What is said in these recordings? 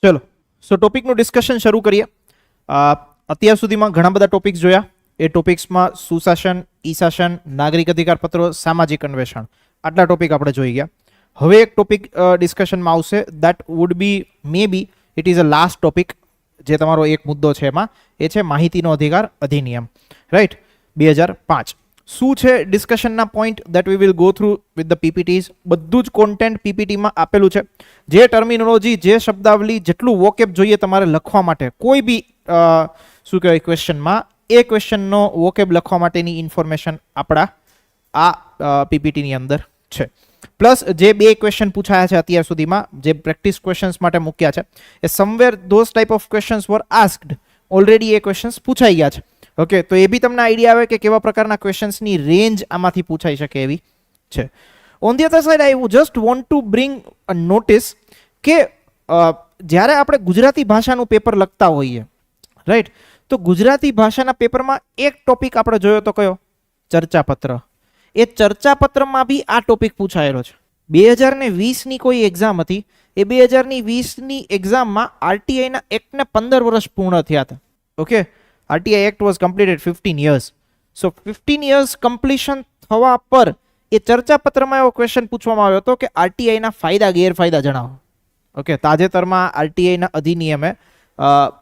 ચલો સો ટોપિકનું ડિસ્કશન શરૂ કરીએ. અત્યાર સુધીમાં ઘણા બધા ટોપિક્સ જોયા. એ ટોપિક્સમાં સુશાસન, ઈ શાસન, નાગરિક અધિકાર પત્રો, સામાજિક અન્વેષણ, આટલા ટોપિક આપણે જોઈ ગયા. હવે એક ટોપિક ડિસ્કશનમાં આવશે, that would be may be it is a last topic. જે તમારો એક મુદ્દો છે એમાં એ છે માહિતીનો અધિકાર અધિનિયમ, રાઈટ, 2005. શું છે ડિસ્કશનના point that we will go through with the PPTs. બધું જ કોન્ટેન્ટ પીપીટીમાં આપેલું છે. જે ટર્મિનોલોજી, જે શબ્દાવલી, જેટલું વોકેબ જોઈએ તમારે લખવા માટે કોઈ બી શું કહેવાય ક્વેશ્ચનમાં, એ ક્વેશ્ચનનો વોકેબ લખવા માટેની ઇન્ફોર્મેશન આપણા આ પીપીટીની અંદર છે. પ્લસ જે બે ક્વેશ્ચન પૂછાયા છે અત્યાર સુધીમાં, જે પ્રેક્ટિસ ક્વેશ્ચન્સ માટે મૂક્યા છે, એ somewhere those type of questions were asked. Already એ ક્વેશ્ચન્સ પૂછાઈ ગયા છે. ઓકે, તો એ બી તમને આઈડિયા આવે કે કેવા પ્રકારના ક્વેશ્ચન્સની રેન્જ આમાંથી પૂછાઈ શકે એવી છે. On the other side I just want to bring a notice કે જ્યારે આપણે ગુજરાતી ભાષાનું પેપર લખતા હોઈએ, રાઈટ, તો ગુજરાતી ભાષાના પેપરમાં એક ટોપિક આપણે જોયો તો કયો? ચર્ચાપત્ર. એ ચર્ચાપત્રમાં બી આ ટોપિક પૂછાયેલો છે. 2020ની કોઈ એક્ઝામ હતી, એ 2020ની એક્ઝામમાં આરટીઆઈના એક્ટને 15 વર્ષ પૂર્ણ થયા હતા. Okay, RTI Act was completed 15 years. So 15 years completion થવા પર એ ચર્ચાપત્રમાં એવો ક્વેશ્ચન પૂછવામાં આવ્યો હતો કે આરટીઆઈના ફાયદા ગેરફાયદા જણાવો. ઓકે, તાજેતરમાં આરટીઆઈના અધિનિયમે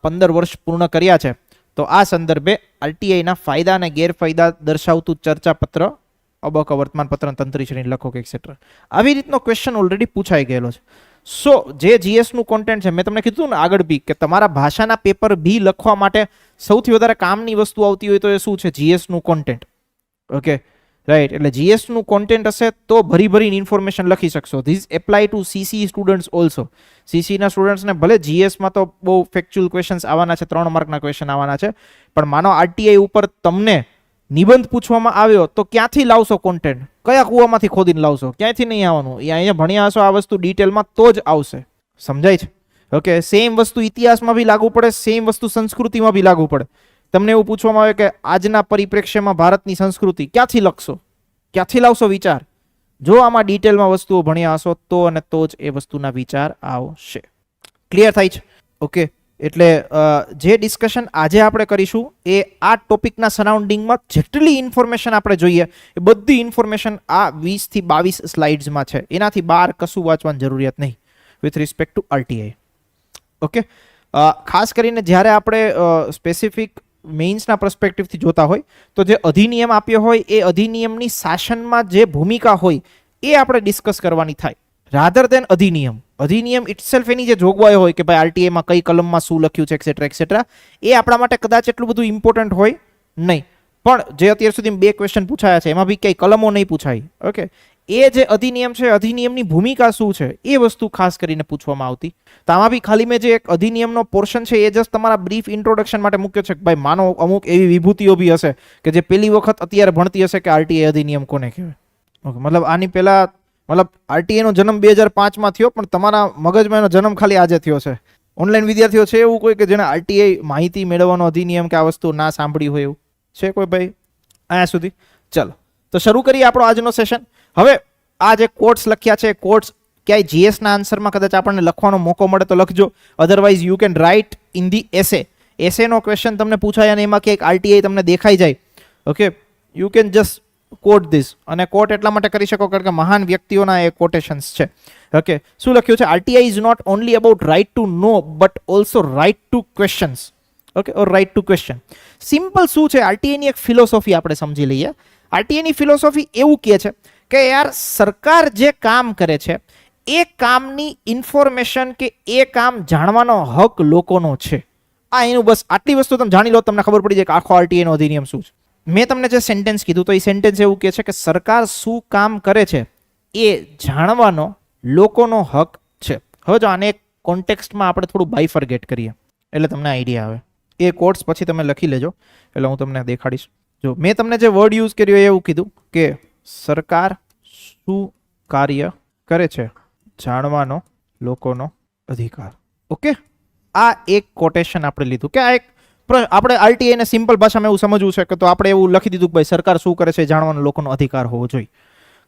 15 વર્ષ પૂર્ણ કર્યા છે, તો આ સંદર્ભે આરટીઆઈના ફાયદા અને ગેરફાયદા દર્શાવતું ચર્ચાપત્ર અબક વર્તમાનપત્ર તંત્રી શ્રેણી લખો કે એક્સેટ્રા, આવી રીતનો ક્વેશ્ચન ઓલરેડી પૂછાઈ ગયેલો છે. સો જે જીએસનું કોન્ટેન્ટ છે, મેં તમને કીધું ને આગળ બી કે તમારા ભાષાના પેપર બી લખવા માટે સૌથી વધારે કામની વસ્તુ આવતી હોય તો એ શું છે? જીએસનું કોન્ટેન્ટ. ઓકે, રાઈટ, એટલે જીએસનું કોન્ટેન્ટ હશે તો ભરી ભરીને ઇન્ફોર્મેશન લખી શકશો. This apply to CC students also. સીસીના સ્ટુડન્ટ્સને ભલે જીએસમાં તો બહુ ફેક્ચ્યુઅલ ક્વેશ્ચન્સ આવવાના છે, 3 માર્કના ક્વેશ્ચન આવવાના છે, પણ માનો આરટીઆઈ ઉપર તમને નિબંધ પૂછવામાં આવ્યો તો ક્યાંથી લાવશો કોન્ટેન્ટ? કયા કૂવામાંથી ખોદીને લાવશો? ક્યાંથી નહીં આવવાનું. એ અહીંયા ભણ્યા હશો આ વસ્તુ ડિટેલમાં તો જ આવશે. સમજાય છે? ઓકે, સેમ વસ્તુ ઇતિહાસમાં બી લાગુ પડે, સેમ વસ્તુ સંસ્કૃતિમાં બી લાગુ પડે. તમને એવું પૂછવામાં આવે કે આજના પરિપ્રેક્ષ્યમાં ભારતની સંસ્કૃતિ, ક્યાંથી લખશો? ક્યાંથી લાવશો વિચાર? જો આમાં ડિટેલમાં વસ્તુઓ ભણ્યા હશો તો અને તો જ એ વસ્તુના વિચાર આવશે. ક્લિયર થાય છે? ઓકે, એટલે જે ડિસ્કશન આજે આપણે કરીશું એ આ ટોપિકના સરાઉન્ડિંગમાં જેટલી ઇન્ફોર્મેશન આપણે જોઈએ એ બધી ઇન્ફોર્મેશન આ 20 થી 22 સ્લાઇડ્સમાં છે. એનાથી બહાર કશું વાંચવાની જરૂરિયાત નહીં with respect to RTI. Okay, ખાસ કરીને જ્યારે આપણે સ્પેસિફિક મેઇન્સના પર્સપેક્ટિવથી જોતા હોય તો જે અધિનિયમ આપ્યો હોય એ અધિનિયમની શાસનમાં જે ભૂમિકા હોય એ આપણે ડિસ્કસ કરવાની થાય, રાધર દેન અધિનિયમ. અધિનિયમ ઇટસેલ્ફ એની જે જોગવાઈ હોય કે ભાઈ આરટીઆઈમાં કઈ કલમમાં શું લખ્યું છે એક્સેટ્રા એક્સેટ્રા, એ આપણા માટે કદાચ એટલું બધું ઇમ્પોર્ટન્ટ હોય નહીં. પણ જે અત્યાર સુધી 2 ક્વેશ્ચન પૂછાયા છે એમાં બી ક્યાંય કલમો નહીં પૂછાય. ઓકે, એ જે અધિનિયમ છે, અધિનિયમની ભૂમિકા શું છે એ વસ્તુ ખાસ કરીને પૂછવામાં આવતી. તો આમાં બી ખાલી મેં જે એક અધિનિયમનો પોર્શન છે એ જસ્ટ તમારા બ્રીફ ઇન્ટ્રોડક્શન માટે મૂક્યો છે કે ભાઈ માનો અમુક એવી વિભૂતિઓ બી હશે કે જે પહેલી વખત અત્યારે ભણતી હશે કે આરટીઆઈ અધિનિયમ કોને કહેવાય. ઓકે, મતલબ આની પહેલા આરટીઆઈ નો જન્મ 2005માં થયો, પણ તમારા મગજમાં એનો જન્મ ખાલી આજે થયો છે. ઓનલાઈન વિદ્યાર્થીઓ છે એવું કોઈ કે જેને આરટીઆઈ માહિતી મેળવવાનો અધિનિયમ કે આ વસ્તુ ના સાંભળી હોય એવું છે કોઈ ભાઈ અહીંયા સુધી? ચલો તો શરૂ કરીએ આપણો આજનો સેશન. હવે આ જે કોટ્સ લખ્યા છે, કોટ્સ ક્યાંય જીએસના આન્સરમાં કદાચ આપણને લખવાનો મોકો મળે તો લખજો, otherwise you can write in the essay. એસેનો ક્વેશ્ચન તમને પૂછાય અને એમાં ક્યાંક આરટીઆઈ તમને દેખાઈ જાય, okay, you can just quote this. અને કોટ એટલા માટે કરી શકો કારણ કે મહાન વ્યક્તિઓના એ કોટેશન્સ છે. ઓકે, શું લખ્યું છે? RTI is not only about right to know but also right to questions. Okay, or right to question. Simple શું છે? આરટીઆઈની એક ફિલોસોફી આપણે સમજી લઈએ. આરટીઆઈની ફિલોસોફી એવું કહે છે કે યાર સરકાર જે કામ કરે છે એ કામની ઇન્ફોર્મેશન કે એ કામ જાણવાનો હક લોકોનો છે. આ એનું બસ આટલી વસ્તુ તમે જાણી લો, તમને ખબર પડી જાય કે આખો આરટીઆઈનો અધિનિયમ શું છે. મેં તમને જે સેન્ટેન્સ કીધું તો એ સેન્ટેન્સ એવું કહે છે કે સરકાર શું કામ કરે છે એ જાણવાનો લોકોનો હક છે. હવે જો આને એક કોન્ટેક્સ્ટમાં આપણે થોડું બાયફર્ગેટ કરીએ એટલે તમને આઈડિયા આવે. એ કોટ્સ પછી તમે લખી લેજો એટલે હું તમને દેખાડીશ. જો મેં તમને જે વર્ડ યુઝ કર્યો એવું કીધું કે સરકાર શું કાર્ય કરે છે જાણવાનો લોકોનો અધિકાર. ઓકે, આ એક કોટેશન આપણે લીધું કે આ એક આપણે આરટીઆઈને સિમ્પલ ભાષામાં એવું સમજવું છે કે તો આપણે એવું લખી દીધું કે ભાઈ સરકાર શું કરે છે જાણવાનો લોકોનો અધિકાર હોવો જોઈએ.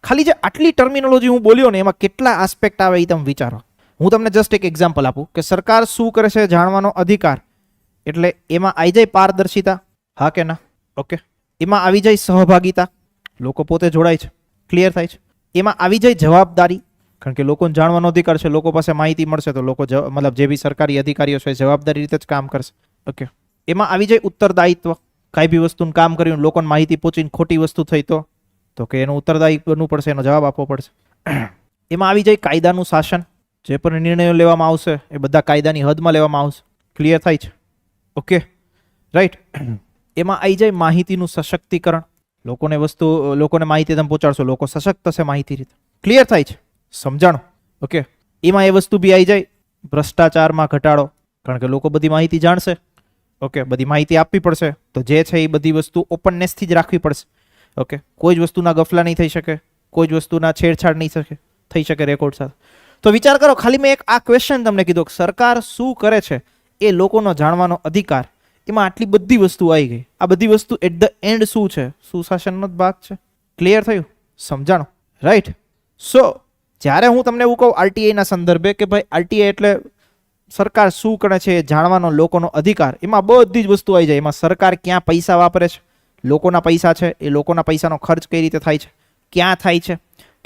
ખાલી જે આટલી ટર્મિનોલોજી હું બોલ્યો ને એમાં કેટલા આસ્પેક્ટ આવે એ તમે વિચારો. હું તમને જસ્ટ એક એક્ઝામ્પલ આપું કે સરકાર શું કરે છે જાણવાનો અધિકાર, એટલે એમાં આવી જાય પારદર્શિતા, હા કે ના? ઓકે. એમાં આવી જાય સહભાગિતા, લોકો પોતે જોડાય છે, ક્લિયર થાય છે. એમાં આવી જાય જવાબદારી, કારણ કે લોકોને જાણવાનો અધિકાર છે, લોકો પાસે માહિતી મળશે તો લોકો મતલબ જે બી સરકારી અધિકારીઓ છે જવાબદારી રીતે જ કામ કરશે. ઓકે. એમાં આવી જાય ઉત્તરદાયિત્વ, કાંઈ બી વસ્તુનું કામ કર્યું લોકોને માહિતી પહોંચીને ખોટી વસ્તુ થઈ તો કે એનું ઉત્તરદાયી બનવું પડશે, એનો જવાબ આપવો પડશે. એમાં આવી જાય કાયદાનું શાસન, જે પણ નિર્ણયો લેવામાં આવશે એ બધા કાયદાની હદમાં લેવામાં આવશે, ક્લિયર થાય છે? Okay, right. એમાં આવી જાય માહિતીનું સશક્તિકરણ, લોકોને માહિતી તમે પહોંચાડશો, લોકો સશક્ત થશે માહિતી રીતે, ક્લિયર થાય છે? સમજાણું? ઓકે. એમાં એ વસ્તુ બી આવી જાય ભ્રષ્ટાચારમાં ઘટાડો, કારણ કે લોકો બધી માહિતી જાણશે. ઓકે, બધી માહિતી આપવી પડશે તો જે છે એ બધી વસ્તુ ઓપનનેસથી જ રાખવી પડશે. ઓકે, કોઈ જ વસ્તુના ગફલા નહીં થઈ શકે, કોઈ જ વસ્તુના છેડછાડ નહીં થઈ શકે રેકોર્ડ સાથે. તો વિચાર કરો, ખાલી મેં એક આ ક્વેશ્ચન તમને કીધો કે સરકાર શું કરે છે એ લોકોનો જાણવાનો અધિકાર, એમાં આટલી બધી વસ્તુ આવી ગઈ. આ બધી વસ્તુ એટ ધ એન્ડ શું છે? સુશાસનનો જ ભાગ છે. ક્લિયર થયું? સમજાણું? રાઈટ. સો જ્યારે હું તમને એવું કહું આરટીઆઈના સંદર્ભે કે ભાઈ આરટીઆઈ એટલે સરકાર શું કરે છે એ જાણવાનો લોકોનો અધિકાર, એમાં બધી જ વસ્તુ આવી જાય. એમાં સરકાર ક્યાં પૈસા વાપરે છે, લોકોના પૈસા છે, એ લોકોના પૈસાનો ખર્ચ કઈ રીતે થાય છે, ક્યાં થાય છે,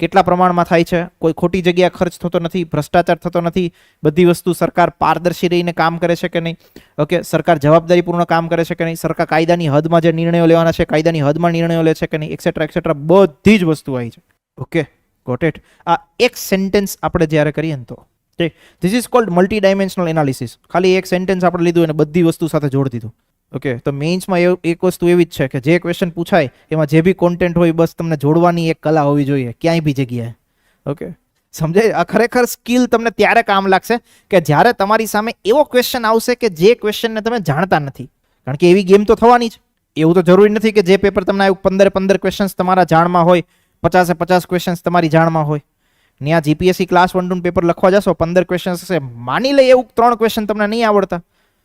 કેટલા પ્રમાણમાં થાય છે, કોઈ ખોટી જગ્યાએ ખર્ચ થતો નથી, ભ્રષ્ટાચાર થતો નથી, બધી વસ્તુ સરકાર પારદર્શી રહીને કામ કરે છે કે નહીં, ઓકે, સરકાર જવાબદારીપૂર્ણ કામ કરે છે કે નહીં, સરકાર કાયદાની હદમાં જે નિર્ણયો લેવાના છે કાયદાની હદમાં નિર્ણયો લે છે કે નહીં, એક્સેટ્રા એક્સેટ્રા બધી જ વસ્તુ આવી છે. Okay, got it? આ એક સેન્ટેન્સ આપણે જ્યારે કરીએ ને તો this is called multi dimensional analysis. ખાલી એક સેન્ટેન્સ આપણે લીધું અને બધી વસ્તુ સાથે જોડી દીધું. ઓકે, તો મેઇન્સમાં એક વસ્તુ એવી જ છે કે જે ક્વેશ્ચન પૂછાય એમાં જે બી કોન્ટેન્ટ હોય બસ તમને જોડવાની એક કલા હોવી જોઈએ ક્યાંય બી જગ્યાએ. ઓકે, સમજાય? આ ખરેખર સ્કિલ તમને ત્યારે કામ લાગશે કે જ્યારે તમારી સામે એવો ક્વેશ્ચન આવશે કે જે ક્વેશ્ચનને તમે જાણતા નથી. કારણ કે એવી ગેમ તો થવાની જ. એવું તો જરૂરી નથી કે જે પેપર તમને આવ્યું 15 ક્વેશ્ચન્સ તમારા જાણમાં હોય, 50 ક્વેશ્ચન્સ તમારી જાણમાં હોય. ત્યાં જીપીએસસી ક્લાસ 1 2 પેપર લખવા જશો, 15 ક્વેશ્ચન્સ હશે, માની લે એવું 3 ક્વેશ્ચન તમને નહીં આવડતા,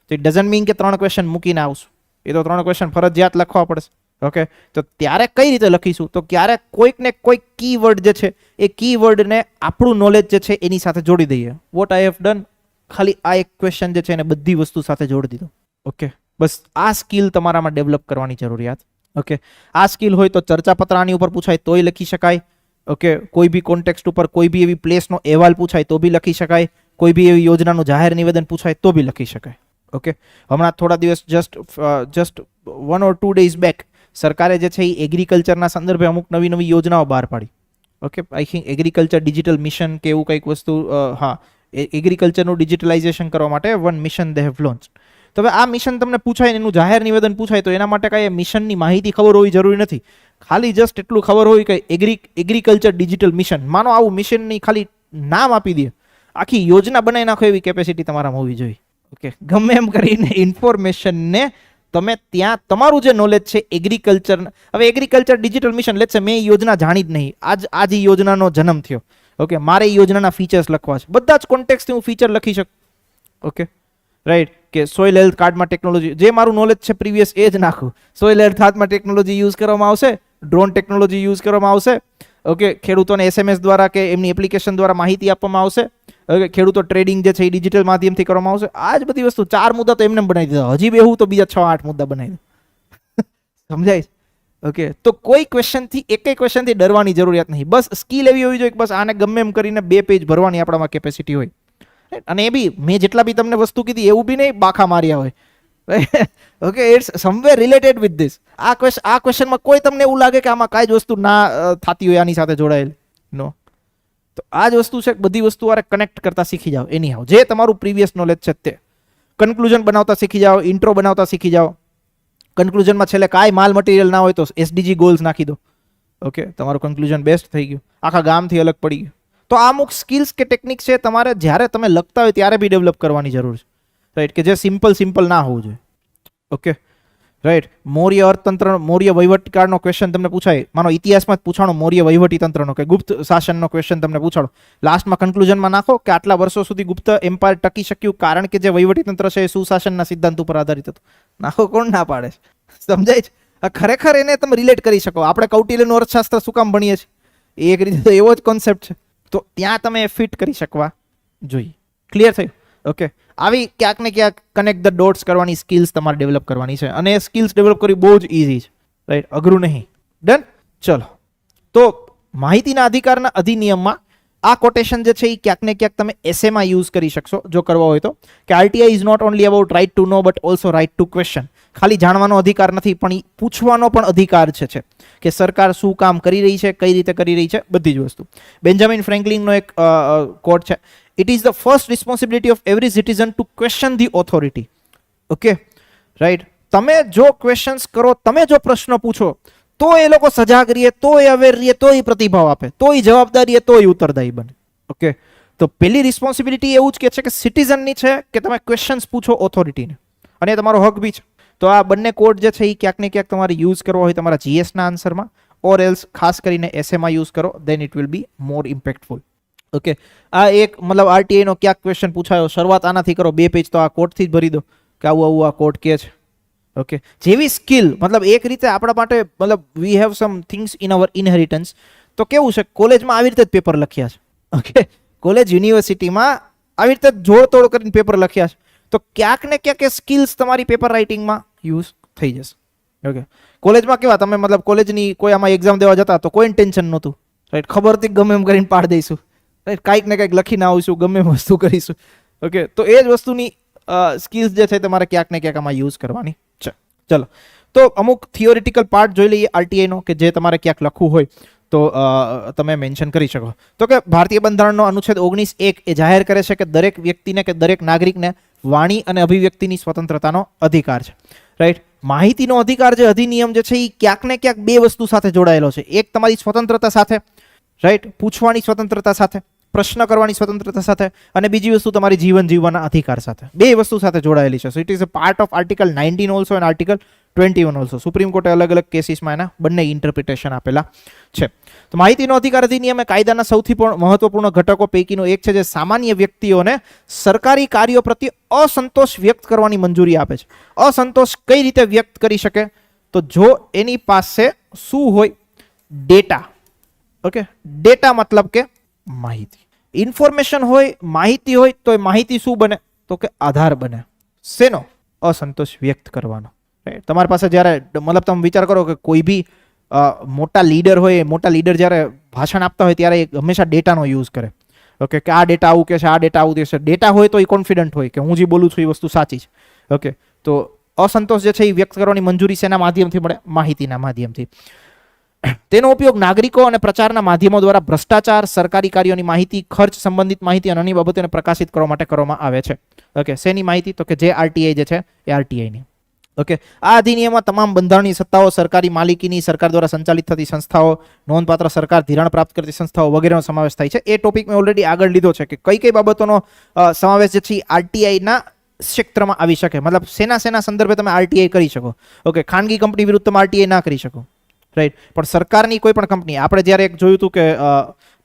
તો ઇટ ડઝન્ટ મીન કે 3 ક્વેશ્ચન મૂકીને આવશું. એ તો 3 ક્વેશ્ચન ફરજિયાત લખવા પડશે. ઓકે, તો ત્યારે કઈ રીતે લખીશું? તો ક્યારે કોઈક ને કોઈક કીવર્ડ જે છે એ કીવર્ડને આપણું નોલેજ જે છે એની સાથે જોડી દઈએ. વોટ આઈ હેવ ડન, ખાલી આ એક ક્વેશ્ચન જે છે એને બધી વસ્તુ સાથે જોડી દીધો. ઓકે, બસ આ સ્કિલ તમારામાં ડેવલપ કરવાની જરૂરિયાત. ઓકે, આ સ્કિલ હોય તો ચર્ચાપત્ર આની ઉપર પૂછાય તોય લખી શકાય. ઓકે, કોઈ બી કોન્ટેક્સ્ટ ઉપર કોઈ બી એવી પ્લેસનો અહેવાલ પૂછાય તો બી લખી શકાય, કોઈ બી એવી યોજનાનું જાહેર નિવેદન પૂછાય તો બી લખી શકાય. ઓકે, હમણાં થોડા દિવસ જસ્ટ 1 or 2 days બેક સરકારે જે છે એ એગ્રીકલ્ચરના સંદર્ભે અમુક નવી યોજનાઓ બહાર પાડી. Okay, I think agriculture digital mission કે એવું કંઈક વસ્તુ, હા, એગ્રીકલ્ચરનું ડિજિટલાઇઝેશન કરવા માટે 1 મિશન દે હેવ લોન્ચ. તો હવે આ મિશન તમને પૂછાય એનું જાહેર નિવેદન પૂછાય તો એના માટે કાંઈ મિશનની માહિતી ખબર હોવી જરૂરી નથી. ખાલી જસ્ટ એટલું ખબર હોય કે એગ્રીકલ્ચર ડિજિટલ મિશન, માનો આવું મિશનની ખાલી નામ આપી દે, આખી યોજના બનાવી નાખો એવી કેપેસિટી તમારામાં હોવી જોઈએ. ઓકે, ગમે એમ કરીને ઇન્ફોર્મેશનને તમે ત્યાં તમારું જે નોલેજ છે એગ્રીકલ્ચર, હવે એગ્રીકલ્ચર ડિજિટલ મિશન લેટ છે મેં એ યોજના જાણી જ નહીં, આજ એ યોજનાનો જન્મ થયો. ઓકે, મારે એ યોજનાના ફીચર્સ લખવા છે, બધા જ કોન્ટેક્સ્ટથી હું ફીચર લખી શકું. ઓકે, રાઈટ, કે સોઇલ હેલ્થ કાર્ડમાં ટેકનોલોજી, જે મારું નોલેજ છે પ્રીવિયસ એ જ નાખું. સોઇલ હેલ્થ કાર્ડમાં ટેકનોલોજી યુઝ કરવામાં આવશે, ડ્રોન ટેકનોલોજી યુઝ કરવામાં આવશે. ઓકે, ખેડૂતોને SMS દ્વારા કે એમની એપ્લિકેશન દ્વારા માહિતી આપવામાં આવશે. ઓકે, ખેડૂતો ટ્રેડિંગ જે છે એ ડિજિટલ માધ્યમથી કરવામાં આવશે. આ જ બધી વસ્તુ 4 મુદ્દા તો એમને બનાવી દીધા, હજી બેહું તો બીજા 6-8 મુદ્દા બનાવી દો. સમજાય? ઓકે, તો કોઈ ક્વેશ્ચનથી એકેય ક્વેશ્ચનથી ડરવાની જરૂરિયાત નહીં. બસ સ્કિલ એવી હોવી જોઈએ કે બસ આને ગમે એમ કરીને 2 પેજ ભરવાની આપણામાં કેપેસિટી હોય. અને એ બી મેં જેટલા બી તમને વસ્તુ કીધી એવું બી નહીં બાખા માર્યા હોય. Okay, it's somewhere related with this. આ ક્વેશ્ચનમાં કોઈ તમને એવું લાગે કે આમાં કાંઈ જ વસ્તુ ના થતી હોય આની સાથે જોડાયેલ? નો. તો આ જ વસ્તુ છે, બધી વસ્તુ વારે કનેક્ટ કરતા શીખી જાઓ. એની હાવ જે તમારું પ્રીવિયસ નોલેજ છે તે કન્ક્લુઝન બનાવતા શીખી જાઓ, ઇન્ટ્રો બનાવતા શીખી જાઓ. કન્ક્લુઝનમાં છેલ્લે કાંઈ માલ મટીરિયલ ના હોય તો SDG ગોલ્સ નાખી દો. ઓકે, તમારું કન્ક્લુઝન બેસ્ટ થઈ ગયું, આખા ગામથી અલગ પડી ગયું. તો આ અમુક સ્કિલ્સ કે ટેકનિક છે તમારે જ્યારે તમે લખતા હોય ત્યારે બી ડેવલપ કરવાની જરૂર છે. રાઈટ, કે જે સિમ્પલ ના હોવું જોઈએ. Okay, right. મૌર્ય અર્થતંત્ર, મૌર્ય વહીવટકાળનો ક્વેશ્ચન તમને પૂછાય, માનો ઇતિહાસમાં જ પૂછાણો મૌર્ય વહીવટી તંત્રનો કે ગુપ્ત શાસનનો ક્વેશ્ચન તમને પૂછાડો, લાસ્ટમાં કન્ક્લુઝનમાં નાખો કે આટલા વર્ષો સુધી ગુપ્ત એમ્પાયર ટકી શક્યું કારણ કે જે વહીવટી તંત્ર છે એ સુશાસનના સિદ્ધાંત ઉપર આધારિત હતું. નાખો, કોણ ના પાડે? સમજાય છે? ખરેખર એને તમે રિલેટ કરી શકો. આપણે કૌટિલ્યનું અર્થશાસ્ત્ર શું કામ ભણીએ છીએ? એક રીતે એવો જ કોન્સેપ્ટ છે. તો ત્યાં તમે ફિટ કરી શકવા જોઈએ. ક્લિયર થયું? ઓકે, આવી ક્યાંક ને ક્યાંક કનેક્ટ ધ ડોટ્સ કરવાની સ્કિલ્સ તમારે ડેવલપ કરવાની છે, અને એ સ્કિલ્સ ડેવલપ કરવી બહુ જ ઇઝી છે, રાઈટ? અઘરું નહીં. ડન. ચલો, તો માહિતીના અધિકારના અધિનિયમમાં આ કોટેશન જે છે એ ક્યાંક ને ક્યાંક તમે એસેમાં યુઝ કરી શકશો જો કરવા હોય તો, કે RTI is not only about right to know but also right to question. ખાલી જાણવાનો અધિકાર નથી, પણ એ પૂછવાનો પણ અધિકાર છે કે સરકાર શું કામ કરી રહી છે, કઈ રીતે કરી રહી છે, બધી જ વસ્તુ. બેન્જામિન ફ્રેન્કલિનનો એક કોટ છે, it is the first responsibility of every citizen to question the authority. Okay, right? તમે જો ક્વેશ્ચન્સ કરો, તમે જો પ્રશ્ન પૂછો, તો એ લોકો સજાગ રહીએ, તો એ અવેર રહીએ, તો એ પ્રતિભાવ આપે, તો એ જવાબદારી, તો એ ઉત્તરદાયી બને. ઓકે, તો પહેલી રિસ્પોન્સિબિલિટી એવું જ કે છે કે સિટીઝનની છે કે તમે ક્વેશ્ચન્સ પૂછો ઓથોરિટીને, અને એ તમારો હક બી છે. તો આ બંને કોડ જે છે એ ક્યાંક ને ક્યાંક તમારે યુઝ કરવો હોય તમારા જીએસના આન્સરમાં, ઓર એલ્સ ખાસ કરીને એસએમાં યુઝ કરો, then it will be more impactful. Okay, આ એક મતલબ આરટીઆઈનો ક્યાંક ક્વેશ્ચન પૂછાયો, શરૂઆત આનાથી કરો, 2 પેજ તો આ કોડથી જ ભરી દો કે આવું આવું આ કોડ કે છે. ઓકે, જેવી સ્કિલ, મતલબ એક રીતે આપણા માટે, મતલબ we have sum things in our inheritance. તો કેવું છે, કોલેજમાં આવી રીતે જ પેપર લખ્યા છે. ઓકે, કોલેજ યુનિવર્સિટીમાં આવી રીતે જોડતોડ કરીને પેપર લખ્યા છે. તો ક્યાંક ને ક્યાંક એ સ્કિલ્સ તમારી પેપર રાઇટિંગમાં યુઝ થઈ જશે. ઓકે, કોલેજમાં કેવા તમે, મતલબ કોલેજની કોઈ આમાં એક્ઝામ દેવા જતા તો કોઈ ટેન્શન નહોતું, રાઈટ? ખબર હતી ગમે એમ કરીને પાડ દઈશું, રાઈટ? કાંઈક ને કાંઈક લખીને આવીશું, ગમે એમ વસ્તુ કરીશું. ઓકે, તો એ જ વસ્તુની સ્કિલ્સ જે છે તમારે ક્યાંક ને ક્યાંક આમાં યુઝ કરવાની છે. ચલો, તો અમુક થિયોરિટિકલ પાર્ટ જોઈ લઈએ આરટીઆઈનો, કે જે તમારે ક્યાંક લખવું હોય તો તમે મેન્શન કરી શકો. તો કે ભારતીય બંધારણનો અનુચ્છેદ 19(1) એ જાહેર કરે છે કે દરેક વ્યક્તિને કે દરેક નાગરિકને વાણી અને અભિવ્યક્તિની સ્વતંત્રતાનો અધિકાર છે, રાઈટ? માહિતીનો અધિકાર જે અધિનિયમ જે છે એ ક્યાંક ને ક્યાંક બે વસ્તુ સાથે જોડાયેલો છે. એક તમારી સ્વતંત્રતા સાથે, રાઈટ? પૂછવાની સ્વતંત્રતા સાથે, પ્રશ્ન કરવાની સ્વતંત્રતા સાથે, અને બીજી વસ્તુ તમારી જીવન જીવવાના અધિકાર સાથે. બે વસ્તુ સાથે જોડાયેલી છે. So it is a part of article 19 also and article 21 also. Supreme કોર્ટે અલગ અલગ કેસીસમાં એના બંને ઇન્ટરપ્રિટેશન આપેલા છે. તો માહિતીનો અધિકાર અધિનિયમ એ કાયદાના સૌથી મહત્વપૂર્ણ ઘટકો પૈકીનો એક છે, જે સામાન્ય વ્યક્તિઓને સરકારી કાર્યો પ્રત્યે અસંતોષ વ્યક્ત કરવાની મંજૂરી આપે છે. અસંતોષ કઈ રીતે વ્યક્ત કરી શકે? તો જો એની પાસે શું હોય? ડેટા. ઓકે, ડેટા મતલબ કે માહિતી, ઇન્ફોર્મેશન હોય, માહિતી હોય, તો એ માહિતી શું બને? તો કે આધાર બને. શેનો? અસંતોષ વ્યક્ત કરવાનો. તમારી પાસે જ્યારે, મતલબ તમે વિચાર કરો કે કોઈ બી મોટા લીડર હોય, મોટા લીડર જ્યારે ભાષણ આપતા હોય ત્યારે હંમેશા ડેટાનો યુઝ કરે. ઓકે, કે આ ડેટા આવું કે છે, આ ડેટા આવું કે છે. ડેટા હોય તો એ કોન્ફિડન્ટ હોય કે હું જે બોલું છું એ વસ્તુ સાચી છે. ઓકે, તો અસંતોષ જે છે એ વ્યક્ત કરવાની મંજૂરી શેના માધ્યમથી મળે? માહિતીના માધ્યમથી. તેનો ઉપયોગ નાગરિકો અને પ્રચારના માધ્યમો દ્વારા ભ્રષ્ટાચાર, સરકારી કાર્યોની માહિતી, ખર્ચ સંબંધિત માહિતી અને અન્ય બાબતોને પ્રકાશિત કરવા માટે કરવામાં આવે છે. ઓકે, શેની માહિતી? તો કે જે આરટીઆઈ જે છે એ આરટીઆઈની. ઓકે, આ અધિનિયમમાં તમામ બંધારણીય સત્તાઓ, સરકારી માલિકીની, સરકાર દ્વારા સંચાલિત થતી સંસ્થાઓ, નોંધપાત્ર સરકાર ધિરાણ પ્રાપ્ત કરતી સંસ્થાઓ વગેરેનો સમાવેશ થાય છે. એ ટોપિક મેં ઓલરેડી આગળ લીધો છે કે કઈ કઈ બાબતોનો સમાવેશ જે છે આરટીઆઈના ક્ષેત્રમાં આવી શકે. મતલબ શેના શેના સંદર્ભે તમે આરટીઆઈ કરી શકો. ઓકે, ખાનગી કંપની વિરુદ્ધ તમે આરટીઆઈ ના કરી શકો, રાઈટ? પણ સરકારની કોઈ પણ કંપની, આપણે જ્યારે એક જોયું હતું કે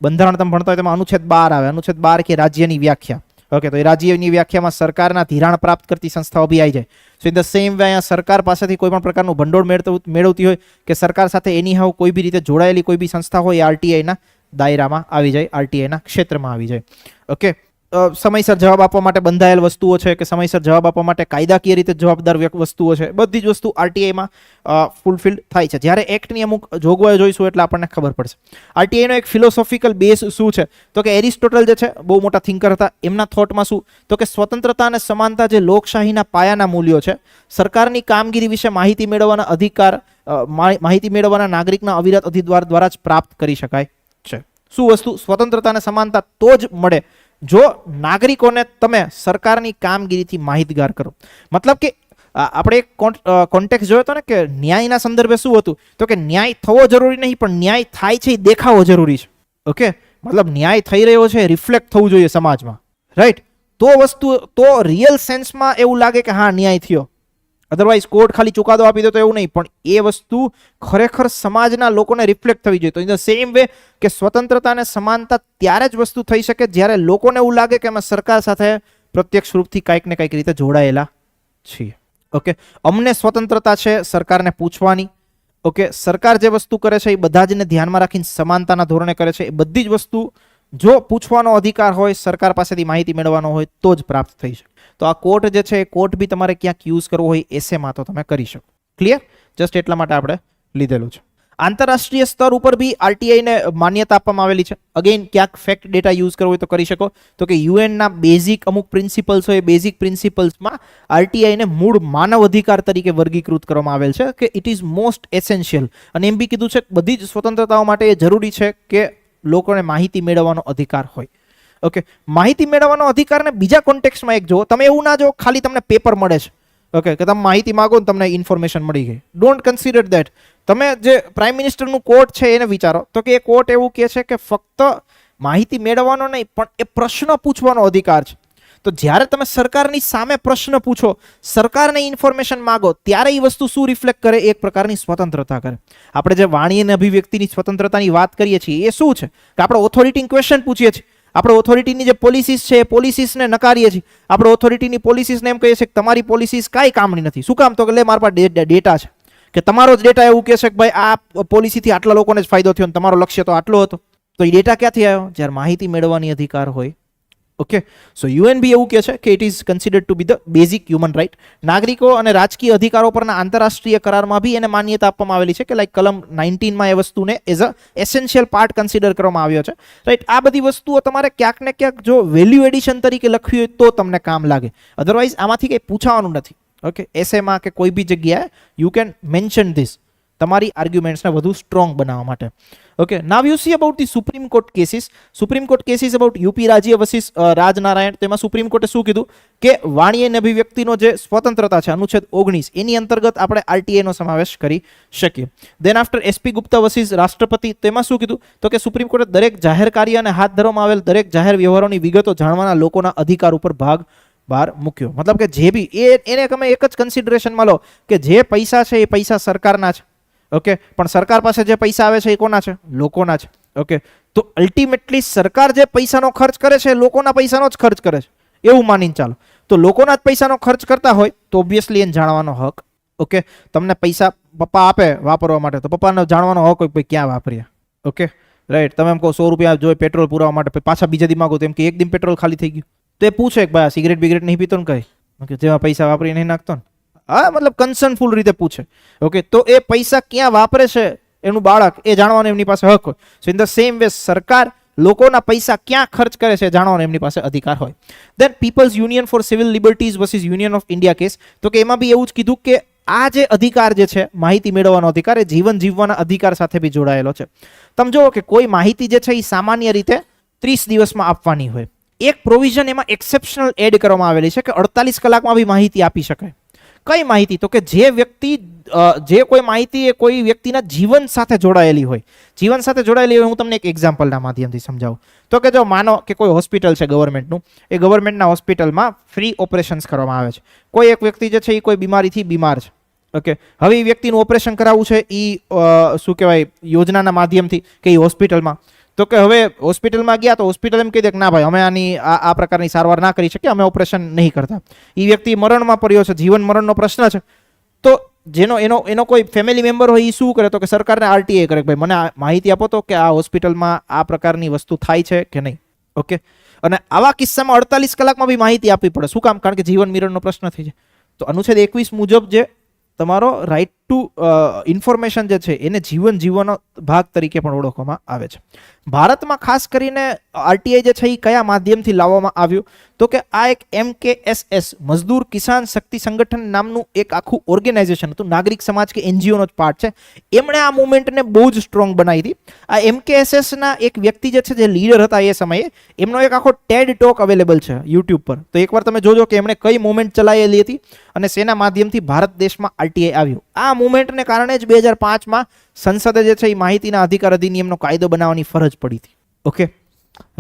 બંધારણ તમે ભણતા હોય તેમાં અનુચ્છેદ 12 આવે. અનુચ્છેદ 12 કે રાજ્યની વ્યાખ્યા. ઓકે, તો એ રાજ્યની વ્યાખ્યામાં સરકારના ધિરાણ પ્રાપ્ત કરતી સંસ્થાઓ બી આવી જાય. So in the same way અહીંયા સરકાર પાસેથી કોઈ પણ પ્રકારનું ભંડોળ મેળવતી હોય કે સરકાર સાથે એની હાવ કોઈ બી રીતે જોડાયેલી કોઈ બી સંસ્થા હોય, એ આરટીઆઈના દાયરામાં આવી જાય, આરટીઆઈના ક્ષેત્રમાં આવી જાય. ઓકે, સમયસર જવાબ આપવા માટે બંધાયેલ વસ્તુઓ છે, કે સમયસર જવાબ આપવા માટે કાયદાકીય રીતે જવાબદાર વસ્તુઓ છે, બધી જ વસ્તુ આરટીઆઈમાં ફૂલફિલ થાય છે. જ્યારે એક્ટની અમુક જોગવાઈઓ જોઈશું એટલે આપણને ખબર પડશે. આરટીઆઈનો એક ફિલોસોફિકલ બેઝ શું છે? તો કે એરિસ્ટોટલ જે છે બહુ મોટા થિંકર હતા, એમના થોટમાં શું? તો કે સ્વતંત્રતા અને સમાનતા જે લોકશાહીના પાયાના મૂલ્યો છે, સરકારની કામગીરી વિશે માહિતી મેળવવાના અધિકાર, માહિતી મેળવવાના નાગરિકના અવિરત અધિકાર દ્વારા જ પ્રાપ્ત કરી શકાય છે. શું વસ્તુ? સ્વતંત્રતા અને સમાનતા તો જ મળે જો નાગરિકોને તમે સરકારની કામગીરીથી માહિતગાર કરો. મતલબ કે આપણે એક કોન્ટેક્ટ જોયો હતો ને કે ન્યાયના સંદર્ભે શું હતું? તો કે ન્યાય થવો જરૂરી નહીં, પણ ન્યાય થાય છે એ દેખાવો જરૂરી છે. ઓકે, મતલબ ન્યાય થઈ રહ્યો છે, રિફ્લેક્ટ થવું જોઈએ સમાજમાં, રાઈટ? તો વસ્તુ, તો રિયલ સેન્સમાં એવું લાગે કે હા ન્યાય થયો. અધરવાઇઝ કોર્ટ ખાલી ચુકાદો આપી દે તો એવું નહીં, પણ એ વસ્તુ ખરેખર સમાજના લોકોને રિફ્લેક્ટ થવી જોઈએ. તો ઇન ધ સેમ વે કે સ્વતંત્રતા અને સમાનતા ત્યારે જ વસ્તુ થઈ શકે જ્યારે લોકોને એવું લાગે કે અમે સરકાર સાથે પ્રત્યક્ષ રૂપથી કંઈક ને કંઈક રીતે જોડાયેલા છીએ. ઓકે, અમને સ્વતંત્રતા છે સરકારને પૂછવાની. ઓકે, સરકાર જે વસ્તુ કરે છે એ બધા જને ધ્યાનમાં રાખીને સમાનતાના ધોરણે કરે છે. એ બધી જ વસ્તુ જો પૂછવાનો અધિકાર હોય, સરકાર પાસેથી માહિતી મેળવવાનો હોય તો જ પ્રાપ્ત થઈ શકે. તો આ કોર્ટ જે છે એ કોર્ટ બી તમારે ક્યાંક યુઝ કરવો હોય એસેમાં તો તમે કરી શકો. ક્લિયર? જસ્ટ એટલા માટે આપણે લીધેલું છે. આંતરરાષ્ટ્રીય સ્તર ઉપર બી આરટીઆઈને માન્યતા આપવામાં આવેલી છે. અગેન ક્યાંક ફેક્ટ ડેટા યુઝ કરવો હોય તો કરી શકો. તો કે યુએનના બેઝિક અમુક પ્રિન્સિપલ્સ હોય, બેઝિક પ્રિન્સિપલ્સમાં આરટીઆઈને મૂળ માનવ અધિકાર તરીકે વર્ગીકૃત કરવામાં આવેલ છે કે ઇટ ઇઝ મોસ્ટ એસેન્શિયલ. અને એમ બી કીધું છે કે બધી જ સ્વતંત્રતાઓ માટે એ જરૂરી છે કે લોકોને માહિતી મેળવવાનો અધિકાર હોય. ઓકે, માહિતી મેળવવાનો અધિકારને બીજા કોન્ટેક્સ્ટમાં એક જુઓ. તમે એવું ના જો ખાલી તમને પેપર મળે છે, ઓકે, કે તમે માહિતી માંગો ને તમને ઇન્ફોર્મેશન મળી ગઈ. Don't consider that. તમે જે પ્રાઇમ મિનિસ્ટરનું કોર્ટ છે એને વિચારો તો કે એ કોર્ટ એવું કહે છે કે ફક્ત માહિતી મેળવવાનો નહીં પણ એ પ્રશ્ન પૂછવાનો અધિકાર છે. તો જ્યારે તમે સરકારની સામે પ્રશ્ન પૂછો, સરકારને ઇન્ફોર્મેશન માંગો, ત્યારે એ વસ્તુ શું રિફ્લેક્ટ કરે? એક પ્રકારની સ્વતંત્રતા કરે. આપણે જે વાણી અને અભિવ્યક્તિની સ્વતંત્રતાની વાત કરીએ છીએ એ શું છે? કે આપણે ઓથોરિટીને ક્વેશ્ચન પૂછીએ છીએ. આપણે ઓથોરિટીની જે પોલિસીસ છે એ પોલિસીસને નકારીએ છીએ. આપણે ઓથોરિટીની પોલિસીસને એમ કહીએ છીએ કે તમારી પોલિસીસ કાંઈ કામની નથી. શું કામ? તો કે લે મારા પાસે ડેટા છે, કે તમારો જ ડેટા એવું કહે છે કે ભાઈ આ પોલિસીથી આટલા લોકોને જ ફાયદો થયો અને તમારો લક્ષ્ય તો આટલો હતો. તો એ ડેટા ક્યાંથી આવ્યો? જ્યારે માહિતી મેળવવાની અધિકાર હોય. ઓકે, સો યુએન બી એવું કહે છે કે it is considered to be the basic human right. નાગરિકો અને રાજકીય અધિકારો પરના આંતરરાષ્ટ્રીય કરારમાં બી એને માન્યતા આપવામાં આવેલી છે કે લાઈક કલમ 19માં એ વસ્તુને as a essential part consider કરવામાં આવ્યો છે. રાઈટ, આ બધી વસ્તુઓ તમારે ક્યાંક ને ક્યાંક જો વેલ્યુ એડિશન તરીકે લખવી હોય તો તમને કામ લાગે. અધરવાઇઝ આમાંથી કંઈ પૂછવાનું નથી. ઓકે, એસેમાં કે કોઈ બી જગ્યાએ યુ કેન મેન્શન ધીસ તમારી આર્ગ્યુમેન્ટ્સને વધુ સ્ટ્રોંગ બનાવવા માટે. Okay, now you C about the supreme court cases. Supreme court cases about UP રાજ્ય વર્સિસ રાજનારાયણ. તેમાં સુપ્રીમ કોર્ટે શું કીધું કે વાણી અને અભિવ્યક્તિનો જે સ્વતંત્રતા છે અનુચ્છેદ 19 એની અંતર્ગત આપણે આરટીઆઈનો સમાવેશ કરી શકીએ. Then after SP Gupta versus રાષ્ટ્રપતિ. તેમાં શું કીધું? તો કે સુપ્રીમ કોર્ટે દરેક જાહેર કાર્ય અને હાથ ધરવામાં આવેલ દરેક જાહેર વ્યવહારોની વિગતો જાણવાના લોકોના અધિકાર ઉપર ભાર મૂક્યો. મતલબ કે જે બી એને તમે એક જ કન્સિડરેશનમાં લો કે જે પૈસા છે એ પૈસા સરકારના છે. ઓકે, પણ સરકાર પાસે જે પૈસા આવે છે એ કોના છે? લોકોના છે. ઓકે, તો અલ્ટિમેટલી સરકાર જે પૈસાનો ખર્ચ કરે છે લોકોના પૈસાનો જ ખર્ચ કરે છે એવું માનીને ચાલો. તો લોકોના જ પૈસાનો ખર્ચ કરતા હોય તો ઓબ્વિયસલી એને જાણવાનો હક. ઓકે, તમને પૈસા પપ્પા આપે વાપરવા માટે તો પપ્પાને જાણવાનો હક હોય ભાઈ ક્યાં વાપર્યા. Okay, right. તમે એમ કહો 100 રૂપિયા જોઈએ પેટ્રોલ પુરાવા માટે, પાછા બીજા દી માંગો તો એમ કે એક દિન પેટ્રોલ ખાલી થઈ ગયું. તો એ પૂછે કે ભાઈ સિગરેટ બિગરેટ નહીં પીતો ને કઈ, જેમાં પૈસા વાપરી નહીં નાખતો ને. હા, મતલબ કન્સર્નફુલ રીતે પૂછે. ઓકે, તો એ પૈસા ક્યાં વાપરે છે એનું બાળક એ જાણવાનો એમની પાસે હક હોય. So in the same way સરકાર લોકોના પૈસા ક્યાં ખર્ચ કરે છે જાણવાનો એમની પાસે અધિકાર હોય. Then peoples union for civil liberties versus union of India case. તો કે એમાં બી એવું જ કીધું કે આ જે અધિકાર જે છે માહિતી મેળવવાનો અધિકાર એ જીવન જીવવાના અધિકાર સાથે બી જોડાયેલો છે. તમે જુઓ કે કોઈ માહિતી જે છે એ સામાન્ય રીતે 30 દિવસમાં આપવાની હોય. એક પ્રોવિઝન એમાં એક્સેપ્શનલ એડ કરવામાં આવેલી છે કે 48 કલાકમાં બી માહિતી આપી શકાય. કઈ માહિતી? તો કે જે વ્યક્તિ જે કોઈ માહિતી એ કોઈ વ્યક્તિના જીવન સાથે જોડાયેલી હોય. જીવન સાથે જોડાયેલી હોય હું તમને એક એક્ઝામ્પલના માધ્યમથી સમજાવું. તો કે જો માનો કે કોઈ હોસ્પિટલ છે ગવર્મેન્ટનું, એ ગવર્મેન્ટના હોસ્પિટલમાં ફ્રી ઓપરેશન્સ કરવામાં આવે છે. કોઈ એક વ્યક્તિ જે છે એ કોઈ બીમારીથી બીમાર છે. ઓકે, હવે એ વ્યક્તિનું ઓપરેશન કરાવવું છે એ શું કહેવાય યોજનાના માધ્યમથી કે એ હોસ્પિટલમાં. તો કે હવે હોસ્પિટલમાં ગયા તો હોસ્પિટલ એમ કહી દે કે ના ભાઈ અમે આની આ પ્રકારની સારવાર ના કરી શકીએ, અમે ઓપરેશન નહીં કરતા. એ વ્યક્તિ મરણમાં પડ્યો છે, જીવન મરણનો પ્રશ્ન છે. તો જેનો એનો કોઈ ફેમિલી મેમ્બર હોય એ શું કરે? તો કે સરકારને આરટીઆઈ કરે કે ભાઈ મને માહિતી આપો તો કે આ હોસ્પિટલમાં આ પ્રકારની વસ્તુ થાય છે કે નહીં. ઓકે, અને આવા કિસ્સામાં 48 કલાકમાં બી માહિતી આપવી પડે. શું કામ? કારણ કે જીવન મરણનો પ્રશ્ન થઈ જાય. તો અનુચ્છેદ 21 મુજબ જે તમારો રાઇટ ટુ ઇન્ફોર્મેશન જે છે એને જીવન જીવવાનો ભાગ તરીકે પણ ઓળખવામાં આવે છે. ભારતમાં ખાસ કરીને આરટીઆઈ જે છે એ કયા માધ્યમથી લાવવામાં આવ્યું? તો કે આ એક MKSS મજદૂર કિસાન શક્તિ સંગઠન નામનું એક આખું ઓર્ગેનાઇઝેશન હતું, નાગરિક સમાજ કે એનજીઓનો જ પાર્ટ છે. એમણે આ મુવમેન્ટને બહુ જ સ્ટ્રોંગ બનાવી હતી. આ MKSSના એક વ્યક્તિ જે છે જે લીડર હતા એ સમયે, એમનો એક આખો ટેડ ટોક અવેલેબલ છે યુટ્યુબ પર. તો એકવાર તમે જોજો કે એમણે કઈ મુવમેન્ટ ચલાવેલી હતી અને શેના માધ્યમથી ભારત દેશમાં આરટીઆઈ આવ્યું. આ મુવમેન્ટને કારણે જ 2005માં સંસદે જે છે એ માહિતીના અધિકાર અધિનિયમનો કાયદો બનાવવાની ફરજ પડી હતી. Okay,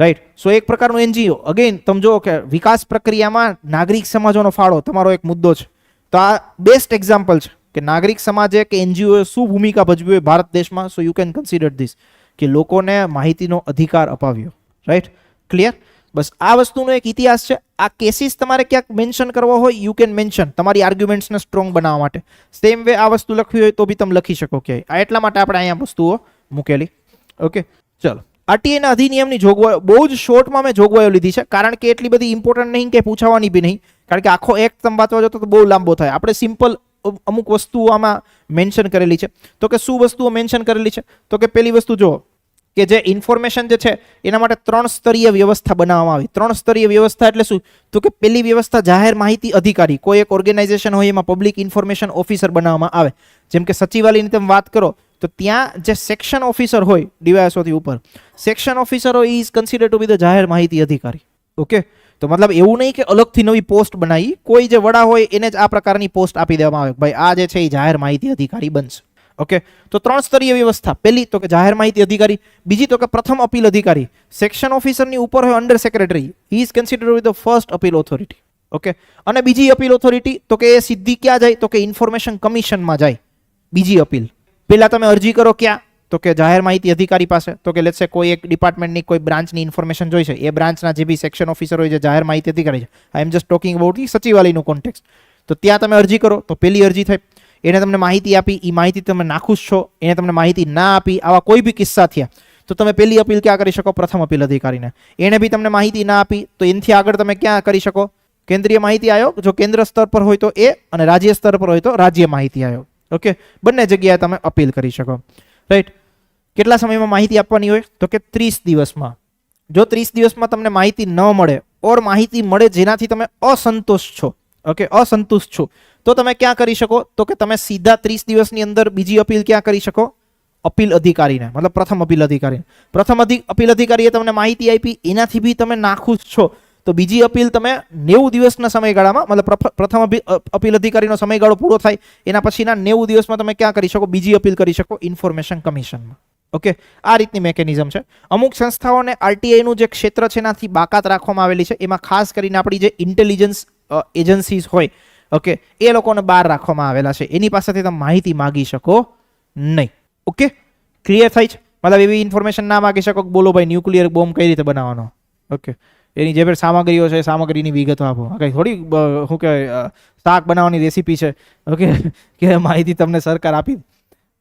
right. સો એક પ્રકારનું એનજીઓ. અગેન તમે જુઓ કે વિકાસ પ્રક્રિયામાં નાગરિક સમાજોનો ફાળો તમારો એક મુદ્દો છે. તો આ બેસ્ટ એક્ઝામ્પલ છે કે નાગરિક સમાજે કે એનજીઓએ શું ભૂમિકા ભજવી હોય ભારત દેશમાં. So you can consider this કે લોકોને માહિતીનો અધિકાર અપાવ્યો. Right, clear? બસ આ વસ્તુનો એક ઇતિહાસ છે. આ કેસીસ તમારે ક્યાંક મેન્શન કરવો હોય યુ કેન મેન્શન તમારી આર્ગ્યુમેન્ટ્સને સ્ટ્રોંગ બનાવવા માટે. સેમ વે આ વસ્તુ લખવી હોય તો બી તમે લખી શકો કે આ એટલા માટે આપણે અહીંયા વસ્તુઓ મૂકેલી. ઓકે, ચલો આરટીઆઈ ના અધિનિયમની જોગવાઈઓ બહુ જ શોર્ટમાં મેં જોગવાઈઓ લીધી છે, કારણ કે એટલી બધી ઇમ્પોર્ટન્ટ નહીં કે પૂછાવાની બી નહીં, કારણ કે આખો એક તમે વાંચવા જતો તો બહુ લાંબો થાય. આપણે સિમ્પલ અમુક વસ્તુઓ આમાં મેન્શન કરેલી છે. તો કે શું વસ્તુઓ મેન્શન કરેલી છે? તો કે પહેલી વસ્તુ જો કે જે ઇન્ફોર્મેશન જે છે એના માટે 3 સ્તરીય વ્યવસ્થા બનાવવામાં આવી. 3 સ્તરીય વ્યવસ્થા એટલે શું? તો કે પહેલી વ્યવસ્થા જાહેર માહિતી અધિકારી, કોઈ એક ઓર્ગેનાઇઝેશન હોય એમાં પબ્લિક ઇન્ફોર્મેશન ઓફિસર બનાવવામાં આવે. જેમ કે સચિવાલયની તમે વાત કરો તો ત્યાં જે સેક્શન ઓફિસર હોય ડીવાયએસઓથી ઉપર, સેક્શન ઓફિસર હોય is consider to be the જાહેર માહિતી અધિકારી. ઓકે, તો મતલબ એવું નહીં કે અલગથી નવી પોસ્ટ બનાવી, કોઈ જે વડા હોય એને જ આ પ્રકારની પોસ્ટ આપી દેવામાં આવે, ભાઈ આ જે છે એ જાહેર માહિતી અધિકારી બનશે. ઓકે, તો 3 સ્તરીય વ્યવસ્થા. પહેલી તો કે જાહેર માહિતી અધિકારી, બીજી તો કે પ્રથમ અપીલ અધિકારી. સેક્શન ઓફિસરની ઉપર હોય under secretary, he is considered with the first appeal authority. Okay, અને બીજી અપીલ ઓથોરિટી તો કે એ સીધી ક્યાં જાય? તો કે ઇન્ફોર્મેશન કમિશનમાં જાય. બીજી અપીલ, પહેલા તમે અરજી કરો ક્યાં? તો કે જાહેર માહિતી અધિકારી પાસે. તો કે લેટ્સ સે કોઈ એક ડિપાર્ટમેન્ટની કોઈ બ્રાન્ચની ઇન્ફોર્મેશન જોઈ છે, એ બ્રાન્ચના જે બી સેક્શન ઓફિસર હોય, જે જાહેર માહિતી અધિકારી છે, I am just talking about the સચિવાલયનું કોન્ટેક્સ્ટ. તો ત્યાં તમે અરજી કરો તો પહેલી અરજી થઈ, એને તમને માહિતી આપી, એ માહિતી તમે નાખુશ છો, એને તમને માહિતી ના આપી, આવા કોઈ બી કિસ્સા થયા તો તમે પહેલી અપીલ ક્યાં કરી શકો? પ્રથમ અપીલ અધિકારીને. એને બી તમને માહિતી ના આપી તો એનાથી આગળ તમે ક્યાં કરી શકો? કેન્દ્રીય માહિતી આયોગ, જો કેન્દ્ર સ્તર પર હોય તો એ, અને રાજ્ય સ્તર પર હોય તો રાજ્ય માહિતી આયોગ. ઓકે, બંને જગ્યાએ તમે અપીલ કરી શકો. રાઈટ. કેટલા સમયમાં માહિતી આપવાની હોય? તો કે 30 દિવસમાં. જો 30 દિવસમાં તમને માહિતી ન મળે ઓર માહિતી મળે જેનાથી તમે અસંતુષ્ટ છો, ઓકે, અસંતુષ્ટ છો, તો તમે ક્યાં કરી શકો? તો કે તમે સીધા 30 દિવસની અંદર બીજી અપીલ ક્યાં કરી શકો? અપીલ અધિકારીને, મતલબ પ્રથમ અપીલ અધિકારીને. પ્રથમ અપીલ અધિકારીએ તમને માહિતી આપી, એનાથી બી તમે નાખુશ છો, તો બીજી અપીલ તમે 90 દિવસના સમયગાળામાં, મતલબ પ્રથમ અપીલ અધિકારીનો સમયગાળો પૂરો થાય એના પછીના 90 દિવસમાં તમે ક્યાં કરી શકો? બીજી અપીલ કરી શકો ઇન્ફોર્મેશન કમિશનમાં. ઓકે, આ રીતની મેકેનિઝમ છે. અમુક સંસ્થાઓને આરટીઆઈનું જે ક્ષેત્ર છે એનાથી બાકાત રાખવામાં આવેલી છે. એમાં ખાસ કરીને આપણી જે ઇન્ટેલિજન્સ એજન્સીઝ હોય, ઓકે, એ લોકોને બહાર રાખવામાં આવેલા છે. એની પાસેથી તમે માહિતી માગી શકો નહીં. ઓકે, ક્લિયર થાય છે? મતલબ એવી ઇન્ફોર્મેશન ના માગી શકો કે બોલો ભાઈ ન્યુક્લિયર બોમ્બ કઈ રીતે બનાવવાનો, ઓકે, એની જે પણ સામગ્રીઓ છે સામગ્રીની વિગતો આપો. કઈ થોડી શું કહેવાય શાક બનાવવાની રેસીપી છે, ઓકે, કે માહિતી તમને સરકાર આપી.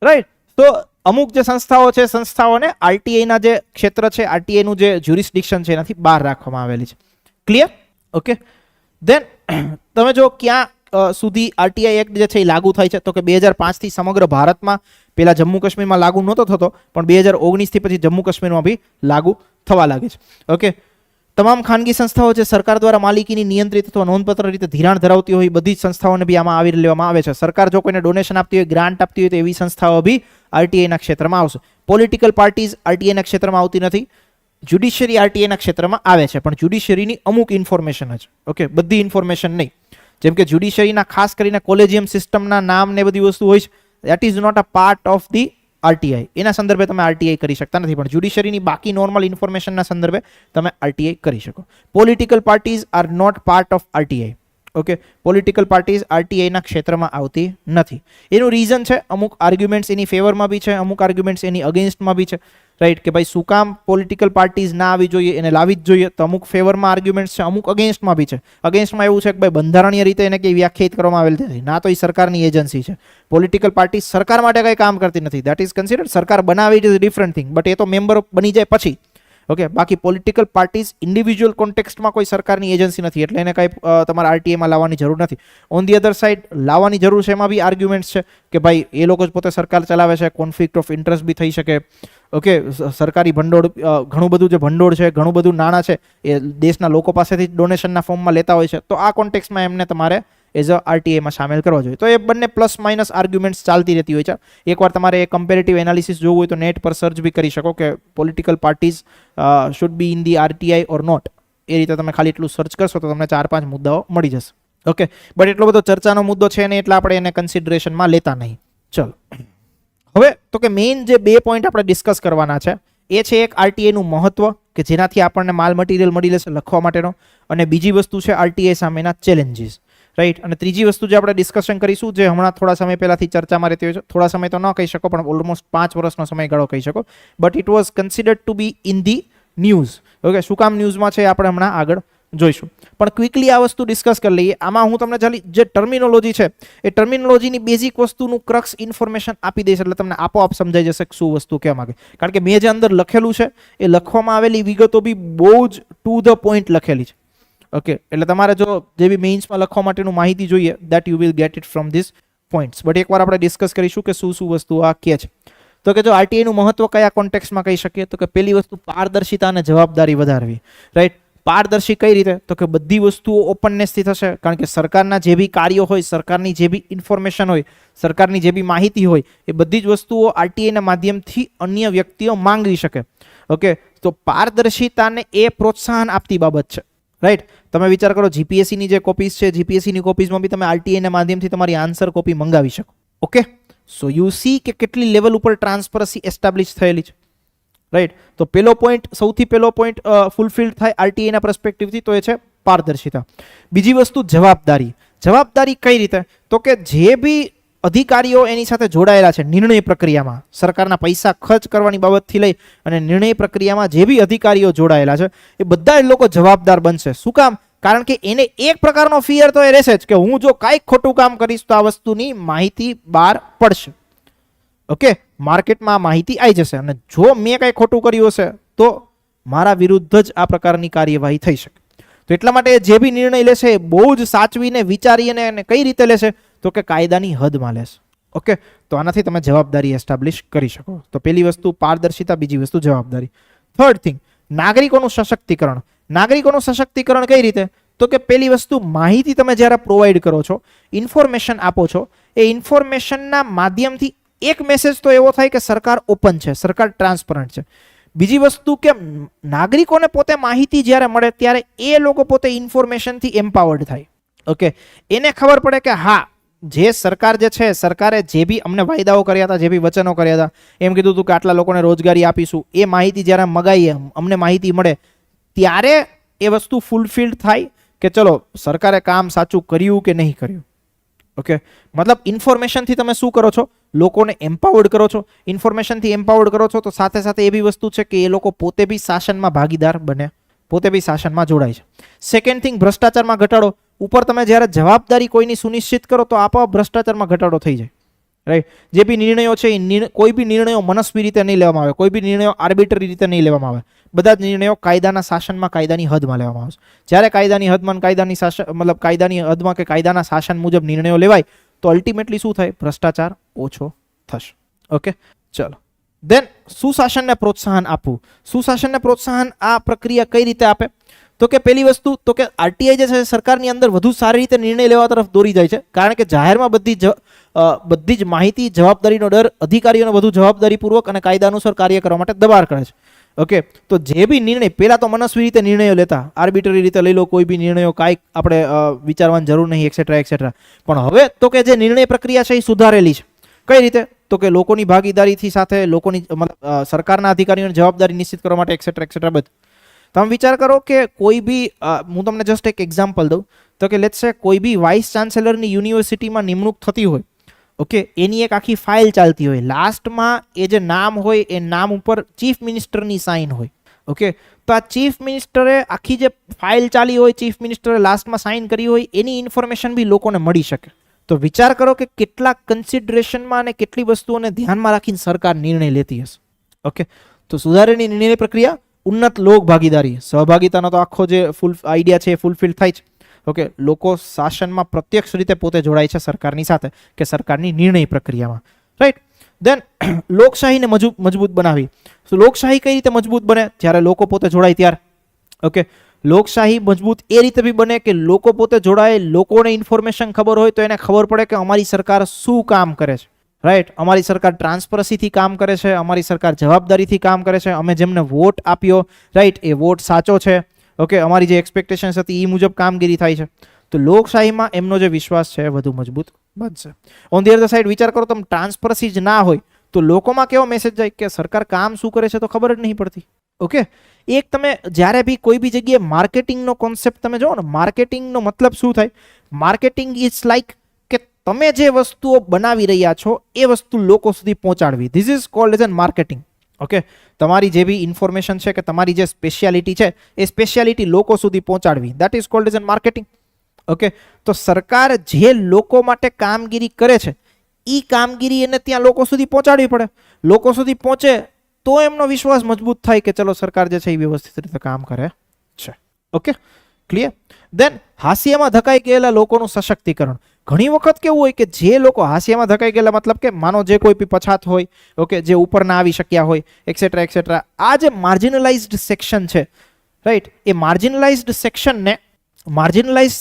રાઈટ. તો અમુક જે સંસ્થાઓ છે, સંસ્થાઓને આરટીઆઈના જે ક્ષેત્ર છે, આરટીઆઈનું જે જ્યુરિસ્ડિક્શન છે એનાથી બહાર રાખવામાં આવેલી છે. ક્લિયર? ઓકે, દેન તમે જો ક્યાં સુધી આરટીઆઈ એક્ટ જે છે એ લાગુ થાય છે? તો કે 2005 થી સમગ્ર ભારતમાં, પહેલા જમ્મુ કાશ્મીરમાં લાગુ નહોતો થતો, પણ 2019 થી પછી જમ્મુ કાશ્મીરમાં બી લાગુ થવા લાગે છે. ઓકે, તમામ ખાનગી સંસ્થાઓ જે સરકાર દ્વારા માલિકીની નિયંત્રિત અથવા નોંધપાત્ર રીતે ધિરાણ ધરાવતી હોય, બધી જ સંસ્થાઓને બી આમાં આવરી લેવામાં આવે છે. સરકાર જો કોઈને ડોનેશન આપતી હોય, ગ્રાન્ટ આપતી હોય, તો એવી સંસ્થાઓ બી આરટીઆઈના ક્ષેત્રમાં આવશે. પોલિટિકલ પાર્ટીઝ આરટીઆઈના ક્ષેત્રમાં આવતી નથી. જ્યુડિશિયરી આરટીઆઈના ક્ષેત્રમાં આવે છે, પણ જ્યુડિશિયરીની અમુક ઇન્ફોર્મેશન જ, ઓકે, બધી ઇન્ફોર્મેશન નહીં. જેમ કે જ્યુડિશિયરીના ખાસ કરીને કોલેજિયમ સિસ્ટમના નામ ને બધી વસ્તુ હોય છે, that is not a part of the RTI. એના સંદર્ભે તમે આરટીઆઈ કરી શકતા નથી, પણ જ્યુડિશિયરીની બાકી નોર્મલ ઇન્ફોર્મેશનના સંદર્ભે તમે આરટીઆઈ કરી શકો. Political parties are not part of RTI. Okay, political parties આરટીઆઈના ક્ષેત્રમાં આવતી નથી. એનું રીઝન છે, અમુક આર્ગ્યુમેન્ટ્સ એની ફેવરમાં બી છે, અમુક આર્ગ્યુમેન્ટ્સ એની અગેન્સ્ટમાં બી છે. રાઈટ, કે ભાઈ શું કામ પોલિટિકલ પાર્ટીઝ ના આવી જોઈએ, એને લાવી જ જોઈએ. તો અમુક ફેવરમાં આર્ગ્યુમેન્ટ્સ છે, અમુક અગેન્સ્ટમાં બી છે. અગેન્સ્ટમાં એવું છે કે ભાઈ બંધારણીય રીતે એને કંઈ વ્યાખ્યાયિત કરવામાં આવેલ નથી, ના તો એ સરકારની એજન્સી છે. પોલિટિકલ પાર્ટી સરકાર માટે કંઈ કામ કરતી નથી, દેટ ઇઝ કન્સિડર્ડ સરકાર બનાવી it is different thing, but એ તો મેમ્બર બની જાય પછી. ઓકે, બાકી પોલિટિકલ પાર્ટીઝ ઇન્ડિવિજ્યુઅલ કોન્ટેક્સ્ટમાં કોઈ સરકારની એજન્સી નથી, એટલે એને કાંઈ તમારા આરટીઆઈમાં લાવવાની જરૂર નથી. ઓન ધી અધર સાઇડ લાવવાની જરૂર છે, એમાં બી આર્ગ્યુમેન્ટ્સ છે કે ભાઈ એ લોકો જ પોતે સરકાર ચલાવે છે, કોન્ફ્લિક્ટ ઓફ ઇન્ટરેસ્ટ બી થઈ શકે. ઓકે, સરકારી ભંડોળ, ઘણું બધું જે ભંડોળ છે, ઘણું બધું નાણાં છે એ દેશના લોકો પાસેથી ડોનેશનના ફોર્મમાં લેતા હોય છે, તો આ કોન્ટેક્સ્ટમાં એમને તમારે એઝ અ આરટીઆઈમાં સામેલ કરવા જોઈએ. તો એ બંને પ્લસ માઇનસ આર્ગ્યુમેન્ટ્સ ચાલતી રહેતી હોય છે. એકવાર તમારે એ કમ્પેરેટિવ એનાલિસિસ જોવું હોય તો નેટ પર સર્ચ બી કરી શકો કે political parties should be in the RTI or not. એ રીતે તમે ખાલી એટલું સર્ચ કરશો તો તમને 4-5 મુદ્દાઓ મળી જશે. ઓકે, બટ એટલો બધો ચર્ચાનો મુદ્દો છે ને, એટલે આપણે એને કન્સિડરેશનમાં લેતા નહીં. ચલો, હવે તો કે મેઇન જે 2 પોઈન્ટ આપણે ડિસ્કસ કરવાના છે એ છે એક આરટીઆઈનું મહત્વ, કે જેનાથી આપણને માલ મટીરિયલ મળી લેશે લખવા માટેનો, અને બીજી વસ્તુ છે આરટીઆઈ સામેના ચેલેન્જીસ. રાઈટ, અને ત્રીજી વસ્તુ જે આપણે ડિસ્કશન કરીશું, જે હમણાં થોડા સમય પહેલાથી ચર્ચામાં રહેતી હોય છે, થોડા સમય તો ન કહી શકો પણ ઓલમોસ્ટ 5 વર્ષનો સમયગાળો કહી શકો, but it was considered to be in the news. Okay, શું કામ ન્યૂઝમાં છે આપણે હમણાં આગળ જોઈશું. પણ ક્વિકલી આ વસ્તુ ડિસ્કસ કરી લઈએ. આમાં હું તમને ખાલી જે ટર્મિનોલોજી છે એ ટર્મિનોલોજીની બેઝિક વસ્તુનું ક્રક્સ ઇન્ફોર્મેશન આપી દઈશ, એટલે તમને આપોઆપ સમજાઈ જશે કે શું વસ્તુ કહેવા માંગે. કારણ કે મેં જે અંદર લખેલું છે એ લખવામાં આવેલી વિગતો બી બહુ જ ટુ ધ પોઈન્ટ લખેલી છે. ઓકે, એટલે તમારે જો જે બી મેઇન્સમાં લખવા માટેનું માહિતી જોઈએ that you will get it from this points. But એકવાર આપણે ડિસ્કસ કરીશું કે શું શું વસ્તુ આ કહે છે. તો કે જો આરટીઆઈનું મહત્વ કયા કોન્ટેક્સમાં કહી શકીએ, તો કે પહેલી વસ્તુ પારદર્શિતા અને જવાબદારી વધારવી. રાઈટ, પારદર્શી કઈ રીતે, તો કે બધી વસ્તુઓ ઓપનનેસથી થશે. કારણ કે સરકારના જે બી કાર્યો હોય, સરકારની જે બી ઇન્ફોર્મેશન હોય, સરકારની જે બી માહિતી હોય, એ બધી જ વસ્તુઓ આરટીઆઈના માધ્યમથી અન્ય વ્યક્તિઓ માંગી શકે. ઓકે, તો પારદર્શિતાને એ પ્રોત્સાહન આપતી બાબત છે. રાઈટ, તમે વિચાર કરો જીપીએસસીની જે કોપીઝ છે, જીપીએસસીની કોપીઝમાં બી તમે આરટીઆઈના માધ્યમથી તમારી આન્સર કોપી મંગાવી શકો. ઓકે, સો યુ સી કે કેટલી લેવલ ઉપર ટ્રાન્સપરન્સી એસ્ટાબ્લિશ થયેલી છે. રાઈટ, તો પહેલો પોઈન્ટ, સૌથી પહેલો પોઈન્ટ ફૂલફિલ થાય આરટીઆઈના પર્સપેક્ટિવથી, તો એ છે પારદર્શિતા. બીજી વસ્તુ જવાબદારી. જવાબદારી કઈ રીતે, તો કે જે બી અધિકારીઓ એની સાથે જોડાયેલા છે નિર્ણય પ્રક્રિયામાં, સરકારના પૈસા ખર્ચ કરવાની બાબતથી લઈ અને નિર્ણય પ્રક્રિયામાં જે બી અધિકારીઓ જોડાયેલા છે એ બધા જ લોકો જવાબદાર બનશે. શું કામ? કારણ કે એને એક પ્રકારનો ફિયર તો એ રહેશે જ કે હું જો કાંઈક ખોટું કામ કરીશ તો આ વસ્તુની માહિતી બહાર પડશે. ઓકે, માર્કેટમાં માહિતી આવી જશે અને જો મેં કંઈ ખોટું કર્યું હશે તો મારા વિરુદ્ધ જ આ પ્રકારની કાર્યવાહી થઈ શકે. તો એટલા માટે જે બી નિર્ણય લેશે એ બહુ જ સાચવીને વિચારીને કઈ રીતે લેશે, તો કે કાયદાની હદમાં લેશે. ઓકે, તો આનાથી તમે જવાબદારી એસ્ટાબ્લિશ કરી શકો. તો પહેલી વસ્તુ પારદર્શિતા, બીજી વસ્તુ જવાબદારી. થર્ડ થિંગ, નાગરિકોનું સશક્તિકરણ. નાગરિકોનું સશક્તિકરણ કઈ રીતે, તો કે પહેલી વસ્તુ માહિતી તમે જ્યારે પ્રોવાઈડ કરો છો, ઇન્ફોર્મેશન આપો છો, એ ઇન્ફોર્મેશનના માધ્યમથી એક મેસેજ તો એવો થાય કે સરકાર ઓપન છે, સરકાર ટ્રાન્સપરન્ટ છે. બીજી વસ્તુ કે નાગરિકોને પોતે માહિતી જ્યારે મળે ત્યારે એ લોકો પોતે ઇન્ફોર્મેશનથી એમ્પાવર્ડ થાય. ઓકે, એને ખબર પડે કે હા, જે સરકાર જે છે, સરકારે જે બી અમને વાયદાઓ કર્યા હતા, જે બી વચનો કર્યા હતા, એમ કીધું હતું કે આટલા લોકોને રોજગારી આપીશું, એ માહિતી જ્યારે મગાઈએ, અમને માહિતી મળે ત્યારે એ વસ્તુ ફૂલફિલ્ડ થાય કે ચલો સરકારે કામ સાચું કર્યું કે નહીં કર્યું. ઓકે, મતલબ ઇન્ફોર્મેશનથી તમે શું કરો છો, લોકોને એમ્પાવર્ડ કરો છો. ઇન્ફોર્મેશનથી એમ્પાવર્ડ કરો છો તો સાથે સાથે એવી વસ્તુ છે કે એ લોકો પોતે બી શાસનમાં ભાગીદાર બને, પોતે બી શાસનમાં જોડાય છે. સેકન્ડ થિંગ, ભ્રષ્ટાચારમાં ઘટાડો. ઉપર તમે જ્યારે જવાબદારી કોઈની સુનિશ્ચિત કરો તો આપોઆપ ભ્રષ્ટાચારમાં ઘટાડો થઈ જાય. રાઈટ, જે બી નિર્ણયો છે એ કોઈ બી નિર્ણયો મનસ્વી રીતે નહીં લેવામાં આવે, કોઈ બી નિર્ણયો આર્બિટરી રીતે નહીં લેવામાં આવે. બધા જ નિર્ણયો કાયદાના શાસનમાં, કાયદાની હદમાં લેવામાં આવશે. જ્યારે કાયદાની હદમાં, કાયદાની શાસન મતલબ કાયદાની હદમાં કે કાયદાના શાસન મુજબ નિર્ણયો લેવાય તો અલ્ટિમેટલી શું થાય, ભ્રષ્ટાચાર ઓછો થશે. ઓકે, ચલો દેન સુશાસનને પ્રોત્સાહન આપવું. સુશાસનને પ્રોત્સાહન આ પ્રક્રિયા કઈ રીતે આપે, તો કે પહેલી વસ્તુ તો કે આરટીઆઈ જે છે સરકારની અંદર વધુ સારી રીતે નિર્ણય લેવા તરફ દોરી જાય છે. કારણ કે જાહેરમાં બધી જ માહિતી, જવાબદારીનો ડર અધિકારીઓને વધુ જવાબદારીપૂર્વક અને કાયદા અનુસાર કાર્ય કરવા માટે દબાણ કરે છે. ઓકે, તો જે બી નિર્ણય પહેલા તો મનસ્વી રીતે નિર્ણયો લેતા, આર્બિટરી રીતે લઈ લો કોઈ બી નિર્ણયો, કાંઈક આપણે વિચારવાની જરૂર નહીં, એક્સેટ્રા એક્સેટ્રા. પણ હવે તો કે જે નિર્ણય પ્રક્રિયા છે એ સુધારેલી છે. કઈ રીતે, તો કે લોકોની ભાગીદારીથી સાથે લોકોની મતલબ સરકારના અધિકારીઓની જવાબદારી નિશ્ચિત કરવા માટે એક્સેટ્રા એક્સેટ્રા બધું. તમે વિચાર કરો કે કોઈ બી, હું તમને જસ્ટ એક એક્ઝામ્પલ દઉં, તો કે લેટ્સ સે કોઈ બી વાઇસ ચાન્સેલરની યુનિવર્સિટીમાં નિમણૂક થતી હોય. ઓકે, એની એક આખી ફાઇલ ચાલતી હોય, લાસ્ટમાં એ જે નામ હોય એ નામ ઉપર ચીફ મિનિસ્ટરની સાઇન હોય. ઓકે, તો આ ચીફ મિનિસ્ટરે આખી જે ફાઇલ ચાલી હોય, ચીફ મિનિસ્ટરે લાસ્ટમાં સાઇન કરી હોય, એની ઇન્ફોર્મેશન બી લોકોને મળી શકે. તો વિચાર કરો કે કેટલા કન્સિડરેશનમાં અને કેટલી વસ્તુઓને ધ્યાનમાં રાખીને સરકાર નિર્ણય લેતી હશે. ઓકે, તો સુધારેલી નિર્ણય પ્રક્રિયા, ઉન્નત લોક ભાગીદારી, સહભાગિતાનો તો આખો જે ફૂલ આઈડિયા છે એ ફૂલફિલ થાય છે. ઓકે, લોકો શાસનમાં પ્રત્યક્ષ રીતે પોતે જોડાય છે સરકારની સાથે કે સરકારની નિર્ણય પ્રક્રિયામાં. રાઈટ, દેન લોકશાહીને મજબૂત બનાવી. તો લોકશાહી કઈ રીતે મજબૂત બને, જ્યારે લોકો પોતે જોડાય ત્યારે. ઓકે, લોકશાહી મજબૂત એ રીતે બી બને કે લોકો પોતે જોડાય, લોકોને ઇન્ફોર્મેશન ખબર હોય તો એને ખબર પડે કે અમારી સરકાર શું કામ કરે છે. રાઈટ, અમારી સરકાર ટ્રાન્સપરન્સીથી કામ કરે છે, અમારી સરકાર જવાબદારીથી કામ કરે છે, અમે જેમને વોટ આપ્યો, રાઈટ, એ વોટ સાચો છે. ઓકે, અમારી જે એક્સપેક્ટેશન્સ હતી એ મુજબ કામગીરી થાય છે. તો લોકશાહીમાં એમનો જે વિશ્વાસ છે વધુ મજબૂત બનશે. ઓન ધી અધર સાઈડ વિચાર કરો, તમે ટ્રાન્સપરન્સી જ ના હોય તો લોકોમાં કેવો મેસેજ જાય કે સરકાર કામ શું કરે છે તો ખબર જ નહીં પડતી. ઓકે, એક તમે જ્યારે બી કોઈ બી જગ્યાએ માર્કેટિંગનો કોન્સેપ્ટ તમે જોવો ને, માર્કેટિંગનો મતલબ શું થાય, માર્કેટિંગ ઇઝ લાઈક કે તમે જે વસ્તુઓ બનાવી રહ્યા છો એ વસ્તુ લોકો સુધી પહોંચાડવી. This is called as N marketing. Okay, તમારી જે બી ઇન્ફોર્મેશન છે કે તમારી જે સ્પેશિયાલિટી છે એ સ્પેશિયાલિટી લોકો સુધી પહોંચાડવી, that is called as N marketing. Okay, તો સરકાર જે લોકો માટે કામગીરી કરે છે એ કામગીરી એને ત્યાં લોકો સુધી પહોંચાડવી પડે. લોકો સુધી પહોંચે તો એમનો વિશ્વાસ મજબૂત થાય કે ચલો સરકાર જે છે એ વ્યવસ્થિત રીતે કામ કરે છે. Okay, clear. દેન હાસ્યમાં ધકાઈ ગયેલા લોકોનું સશક્તિકરણ. ઘણી વખત કેવું હોય કે જે લોકો હાસ્યમાં ધકાઈ ગયેલા, મતલબ કે માનો જે કોઈ બી પછાત હોય, ઓકે, જે ઉપર ના આવી શક્યા હોય, એક્સેટ્રા એક્સેટ્રા, આ જે માર્જિનલાઇઝ્ડ સેક્શન છે, રાઈટ, એ માર્જિનલાઇઝ્ડ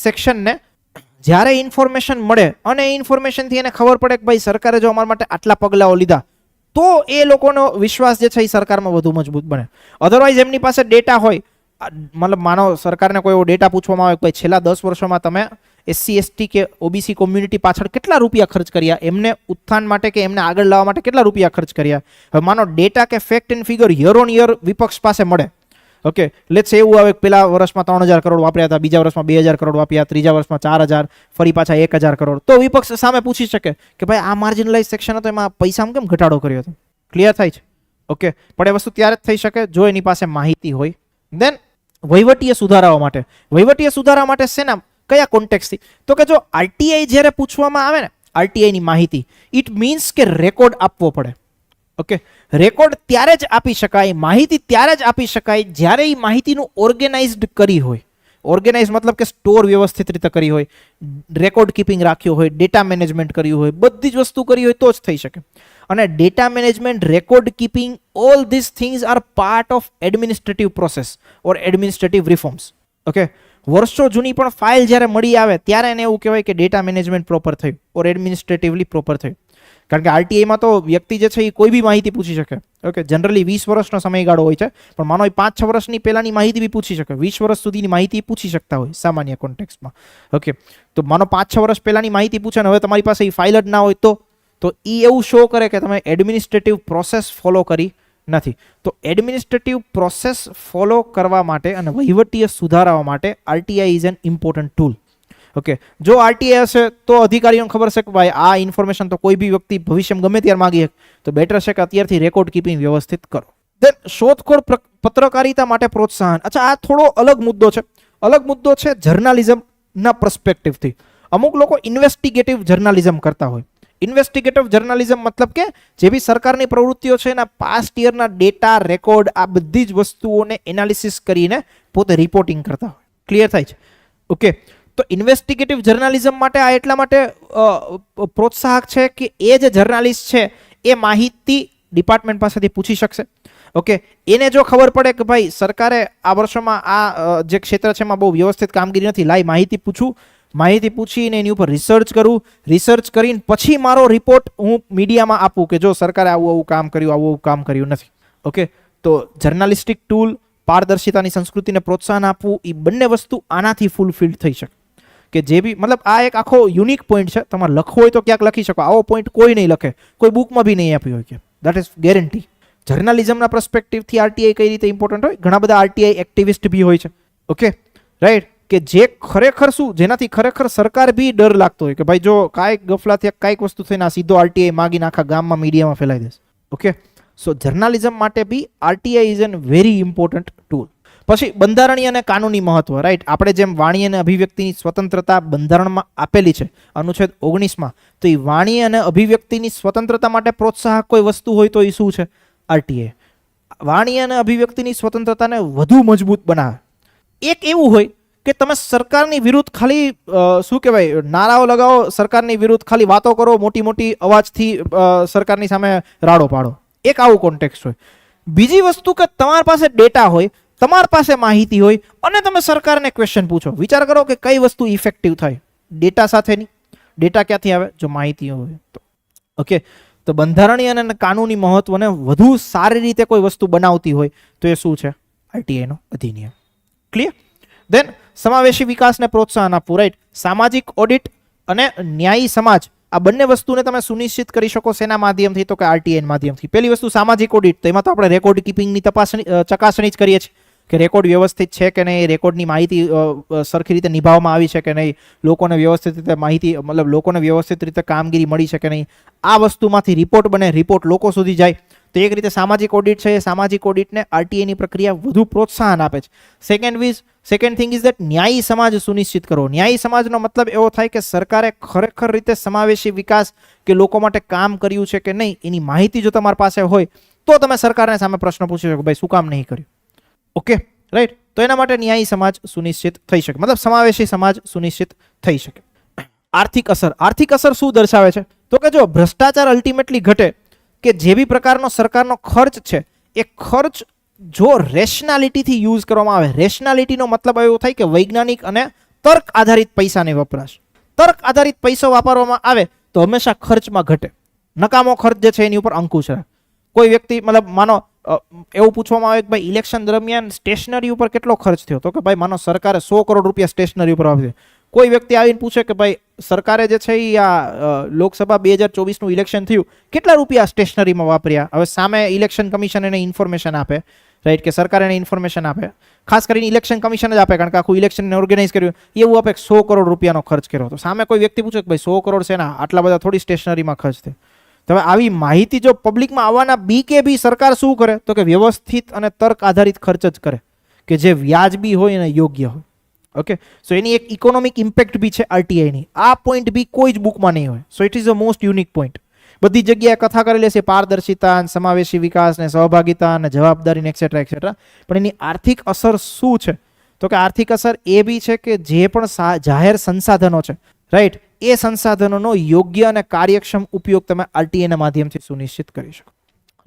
સેક્શનને જ્યારે ઇન્ફોર્મેશન મળે અને એ ઇન્ફોર્મેશનથી એને ખબર પડે કે ભાઈ સરકારે જો અમારા માટે આટલા પગલાઓ લીધા, તો એ લોકોનો વિશ્વાસ જે છે એ સરકારમાં વધુ મજબૂત બને. અધરવાઇઝ એમની પાસે ડેટા હોય, મતલબ માનો સરકારને કોઈ એવો ડેટા પૂછવામાં આવે કે ભાઈ છેલ્લા 10 વર્ષોમાં તમે SC ST કે OBC કોમ્યુનિટી પાછળ કેટલા રૂપિયા ખર્ચ કર્યા, એમને ઉત્થાન માટે કે એમને આગળ લાવવા માટે કેટલા રૂપિયા ખર્ચ કર્યા. હવે માનો ડેટા કે fact and figure year on year વિપક્ષ પાસે મળે. ઓકે, લેટ્સ એવું આવે કે પેલા વર્ષમાં 3000 કરોડ વાપર્યા હતા, બીજા વર્ષમાં 2000 કરોડ વાપર્યા, ત્રીજા વર્ષમાં 4000, ફરી પાછા 1000 કરોડ, તો વિપક્ષ સામે પૂછી શકે કે ભાઈ આ માર્જિનલાઇઝ સેક્શન હતો એમાં પૈસામાં કેમ ઘટાડો કર્યો હતો. ક્લિયર થાય છે? ઓકે, પણ એ વસ્તુ ત્યારે જ થઈ શકે જો એની પાસે માહિતી હોય. દેન વહીવટીય સુધારાઓ માટે. વહીવટીય સુધારા માટે શેના કયા કોન્ટેક્સ્ટથી? તો કે જો આરટીઆઈ જ્યારે પૂછવામાં આવે ને, આરટીઆઈની માહિતી, ઇટ મીન્સ કે રેકોર્ડ આપવો પડે. ઓકે, રેકોર્ડ ત્યારે જ આપી શકાય, માહિતી ત્યારે જ આપી શકાય જ્યારે એ માહિતીનું ઓર્ગેનાઇઝડ કરી હોય. ઓર્ગેનાઇઝ મતલબ કે સ્ટોર વ્યવસ્થિત રીતે કરી હોય, રેકોર્ડ કીપિંગ રાખ્યો હોય, ડેટા મેનેજમેન્ટ કર્યું હોય, બધી જ વસ્તુ કરી હોય તો જ થઈ શકે. અને data management, record keeping, all this things are part of administrative process or administrative reforms. Okay, વર્ષો જૂની પણ ફાઇલ જ્યારે મળી આવે ત્યારે એને એવું કહેવાય કે ડેટા મેનેજમેન્ટ પ્રોપર થયું ઓર એડમિનિસ્ટ્રેટિવલી પ્રોપર થયું. કારણ કે આરટીઆઈમાં તો વ્યક્તિ જે છે એ કોઈ બી માહિતી પૂછી શકે. ઓકે, જનરલી 20 વર્ષનો સમયગાળો હોય છે, પણ માનો 5-6 વર્ષની પહેલાની માહિતી બી પૂછી શકે, 20 વર્ષ સુધીની માહિતી પૂછી શકતા હોય સામાન્ય કોન્ટેક્સ્ટમાં. ઓકે, તો માનો 5-6 વર્ષ પહેલાની માહિતી પૂછે ને હવે તમારી પાસે એ ફાઇલ જ ના હોય તો એ એવું શો કરે કે તમે એડમિનિસ્ટ્રેટિવ પ્રોસેસ ફોલો કરી નથી. તો એડમિનિસ્ટ્રેટિવ પ્રોસેસ ફોલો કરવા માટે અને વહીવટીય સુધારાઓ માટે RTI is N important tool. Okay, જો આરટીઆઈ હશે તો અધિકારીઓને ખબર છે કે ભાઈ આ ઇન્ફોર્મેશન તો કોઈ બી વ્યક્તિ ભવિષ્યમાં ગમે ત્યારે માંગી શકે, તો બેટર છે કે અત્યારથી રેકોર્ડ કીપિંગ વ્યવસ્થિત કરો. દેન શોધખોળ પત્રકારિતા માટે પ્રોત્સાહન. અચ્છા, આ થોડો અલગ મુદ્દો છે. અલગ મુદ્દો છે જર્નાલિઝમના પર્સપેક્ટિવથી. અમુક લોકો ઇન્વેસ્ટિગેટિવ જર્નાલિઝમ કરતા હોય. ઇન્વેસ્ટિગેટિવ જર્નાલિઝમ મતલબ કે જે બી સરકારની પ્રવૃત્તિઓ છે એના પાસ્ટ યરના ડેટા, રેકોર્ડ, આ બધી જ વસ્તુઓને એનાલિસિસ કરીને પોતે રિપોર્ટિંગ કરતા હોય. ક્લિયર થાય છે? ઓકે, તો ઇન્વેસ્ટિગેટિવ જર્નાલિઝમ માટે આ એટલા માટે પ્રોત્સાહક છે કે એ જે જર્નાલિસ્ટ છે એ માહિતી ડિપાર્ટમેન્ટ પાસેથી પૂછી શકશે. ઓકે, એને જો ખબર પડે કે ભાઈ સરકારે આ વર્ષોમાં આ જે ક્ષેત્ર છે એમાં બહુ વ્યવસ્થિત કામગીરી નથી, લાઈ માહિતી પૂછું, માહિતી પૂછીને એની ઉપર રિસર્ચ કરું, રિસર્ચ કરીને પછી મારો રિપોર્ટ હું મીડિયામાં આપું કે જો સરકારે આવું આવું કામ કર્યું, આવું આવું કામ કર્યું નથી. ઓકે, તો જર્નાલિસ્ટિક ટૂલ, પારદર્શિતાની સંસ્કૃતિને પ્રોત્સાહન આપવું, એ બંને વસ્તુ આનાથી ફૂલફિલ્ડ થઈ શકે. કે જે બી મતલબ આ એક આખો યુનિક પોઈન્ટ છે. તમારે લખવો હોય તો ક્યાંક લખી શકો, આવો પોઈન્ટ કોઈ નહીં લખે, કોઈ બુકમાં બી નહીં આપ્યો હોય કે દેટ ઇઝ ગેરંટી. જર્નાલિઝમના પર્સપેક્ટિવથી આરટીઆઈ કઈ રીતે ઇમ્પોર્ટન્ટ હોય? ઘણા બધા આરટીઆઈ એક્ટિવિસ્ટ બી હોય છે. ઓકે, રાઈટ, કે જે ખરેખર શું, જેનાથી ખરેખર સરકાર બી ડર લાગતો હોય કે ભાઈ જો કાંઈક ગફલાથી કાંઈક વસ્તુ થઈને સીધો આરટીઆઈ માગીને આખા ગામમાં મીડિયામાં ફેલાઈ દેશે. ઓકે, સો જર્નાલિઝમ માટે બી RTI is an very important tool. પછી બંધારણીય અને કાનૂની મહત્વ. રાઈટ, આપણે જેમ વાણી અને અભિવ્યક્તિની સ્વતંત્રતા બંધારણમાં આપેલી છે અનુચ્છેદ 19માં, તો એ વાણી અને અભિવ્યક્તિની સ્વતંત્રતા માટે પ્રોત્સાહક કોઈ વસ્તુ હોય તો એ શું છે? આરટીઆઈ. વાણી અને અભિવ્યક્તિની સ્વતંત્રતાને વધુ મજબૂત બનાવે. એક એવું હોય કે તમે સરકારની વિરુદ્ધ ખાલી શું કહેવાય નારાઓ લગાવો, સરકારની વિરુદ્ધ ખાલી વાતો કરો, મોટી મોટી અવાજથી સરકારની સામે રાડો પાડો, એક આવું કોન્ટેક્સ્ટ હોય. બીજી વસ્તુ કે તમારી પાસે ડેટા હોય, તમારી પાસે માહિતી હોય અને તમે સરકારને ક્વેશ્ચન પૂછો. વિચાર કરો કે કઈ વસ્તુ ઇફેક્ટિવ થાય ડેટા સાથેની. ડેટા ક્યાંથી આવે? જો માહિતી હોય તો. ઓકે, તો બંધારણીય અને કાનૂની મહત્વને વધુ સારી રીતે કોઈ વસ્તુ બનાવતી હોય તો એ શું છે? આરટીઆઈનો અધિનિયમ. ક્લિયર? દેન સમાવેશી વિકાસને પ્રોત્સાહન આપવું. રાઈટ, સામાજિક ઓડિટ અને ન્યાયી સમાજ, આ બંને વસ્તુને તમે સુનિશ્ચિત કરી શકો શેના માધ્યમથી? તો કે આરટીઆઈ માધ્યમથી. પહેલી વસ્તુ સામાજિક ઓડિટ, તો એમાં તો આપણે રેકોર્ડ કીપિંગની ચકાસણી જ કરીએ છીએ કે રેકોર્ડ વ્યવસ્થિત છે કે નહીં, રેકોર્ડની માહિતી સરખી રીતે નિભાવવામાં આવી છે કે નહીં, લોકોને વ્યવસ્થિત રીતે માહિતી મતલબ લોકોને વ્યવસ્થિત રીતે કામગીરી મળી છે કે નહીં. આ વસ્તુમાંથી રિપોર્ટ બને, રિપોર્ટ લોકો સુધી જાય તો એક રીતે સામાજિક ઓડિટ છે, એ સામાજિક ઓડિટને આરટીઆઈની પ્રક્રિયા વધુ પ્રોત્સાહન આપે છે. સેકન્ડ થિંગ ઇઝ દેટ ન્યાયી સમાજ સુનિશ્ચિત કરવો. ન્યાયી સમાજનો મતલબ એવો થાય કે સરકારે ખરેખર રીતે સમાવેશી વિકાસ કે લોકો માટે કામ કર્યું છે કે નહીં એની માહિતી જો તમારી પાસે હોય તો તમે સરકારને સામે પ્રશ્ન પૂછી શકો ભાઈ શું કામ નહીં કર્યું. Okay, right. તો એના માટે ન્યાયી સમાજ સુનિશ્ચિત થઈ શકે, મતલબ સમાવેશી સમાજ સુનિશ્ચિત થઈ શકે. આર્થિક અસર શું દર્શાવે છે? તો કે જો ભ્રષ્ટાચાર અલ્ટિમેટલી ઘટે, કે જે બી પ્રકારનો સરકારનો ખર્ચ છે એ ખર્ચ જો રેશનાલિટીથી યુઝ કરવામાં આવે. રેશનાલિટીનો મતલબ એવો થાય કે વૈજ્ઞાનિક અને તર્ક આધારિત પૈસાની વપરાશ. તર્ક આધારિત પૈસો વાપરવામાં આવે તો હંમેશા ખર્ચમાં ઘટે. નકામો ખર્ચ જે છે એની ઉપર અંકુશ રહે. કોઈ વ્યક્તિ મતલબ માનો એવું પૂછવામાં આવે કે ભાઈ ઇલેક્શન દરમિયાન સ્ટેશનરી ઉપર કેટલો ખર્ચ થયો, તો કે ભાઈ માનો સરકારે 100 કરોડ રૂપિયા સ્ટેશનરી ઉપર વાપર્યા. કોઈ વ્યક્તિ આવીને પૂછે કે ભાઈ સરકારે જે છે એ આ લોકસભા 2024નું ઇલેક્શન થયું કેટલા રૂપિયા સ્ટેશનરીમાં વાપર્યા. હવે સામે ઇલેક્શન કમિશન એને ઇન્ફોર્મેશન આપે, રાઈટ, કે સરકાર એને ઇન્ફોર્મેશન આપે. ખાસ કરીને ઇલેક્શન કમિશન જ આપે કારણ કે આખું ઇલેક્શનને ઓર્ગેનાઇઝ કર્યું એવું આપે 100 કરોડ રૂપિયાનો ખર્ચ કર્યો. તો સામે કોઈ વ્યક્તિ પૂછે કે ભાઈ 100 કરોડ છે ને આટલા બધા થોડી સ્ટેશનરીમાં ખર્ચ થાય. તો હવે આવી માહિતી જો પબ્લિકમાં આવવાના બી સરકાર શું કરે તો કે વ્યવસ્થિત અને તર્ક આધારિત ખર્ચ જ કરે કે જે વ્યાજબી હોય અને યોગ્ય હોય. ઓકે, સો એની એક ઇકોનોમિક ઇમ્પેક્ટ બી છે આરટીઆઈની. આ પોઈન્ટ બી કોઈ જ બુકમાં નહીં હોય. So it is a most unique point. બધી જગ્યાએ કથા કરેલી છે પારદર્શિતા, સમાવેશી વિકાસ ને સહભાગિતા અને જવાબદારી એક્સેટ્રા એક્સેટ્રા, પણ એની આર્થિક અસર શું છે તો કે આર્થિક અસર એ બી છે કે જે પણ જાહેર સંસાધનો છે, રાઈટ, એ સંસાધનોનો યોગ્ય અને કાર્યક્ષમ ઉપયોગ તમે આરટીઆઈના માધ્યમથી સુનિશ્ચિત કરી શકો.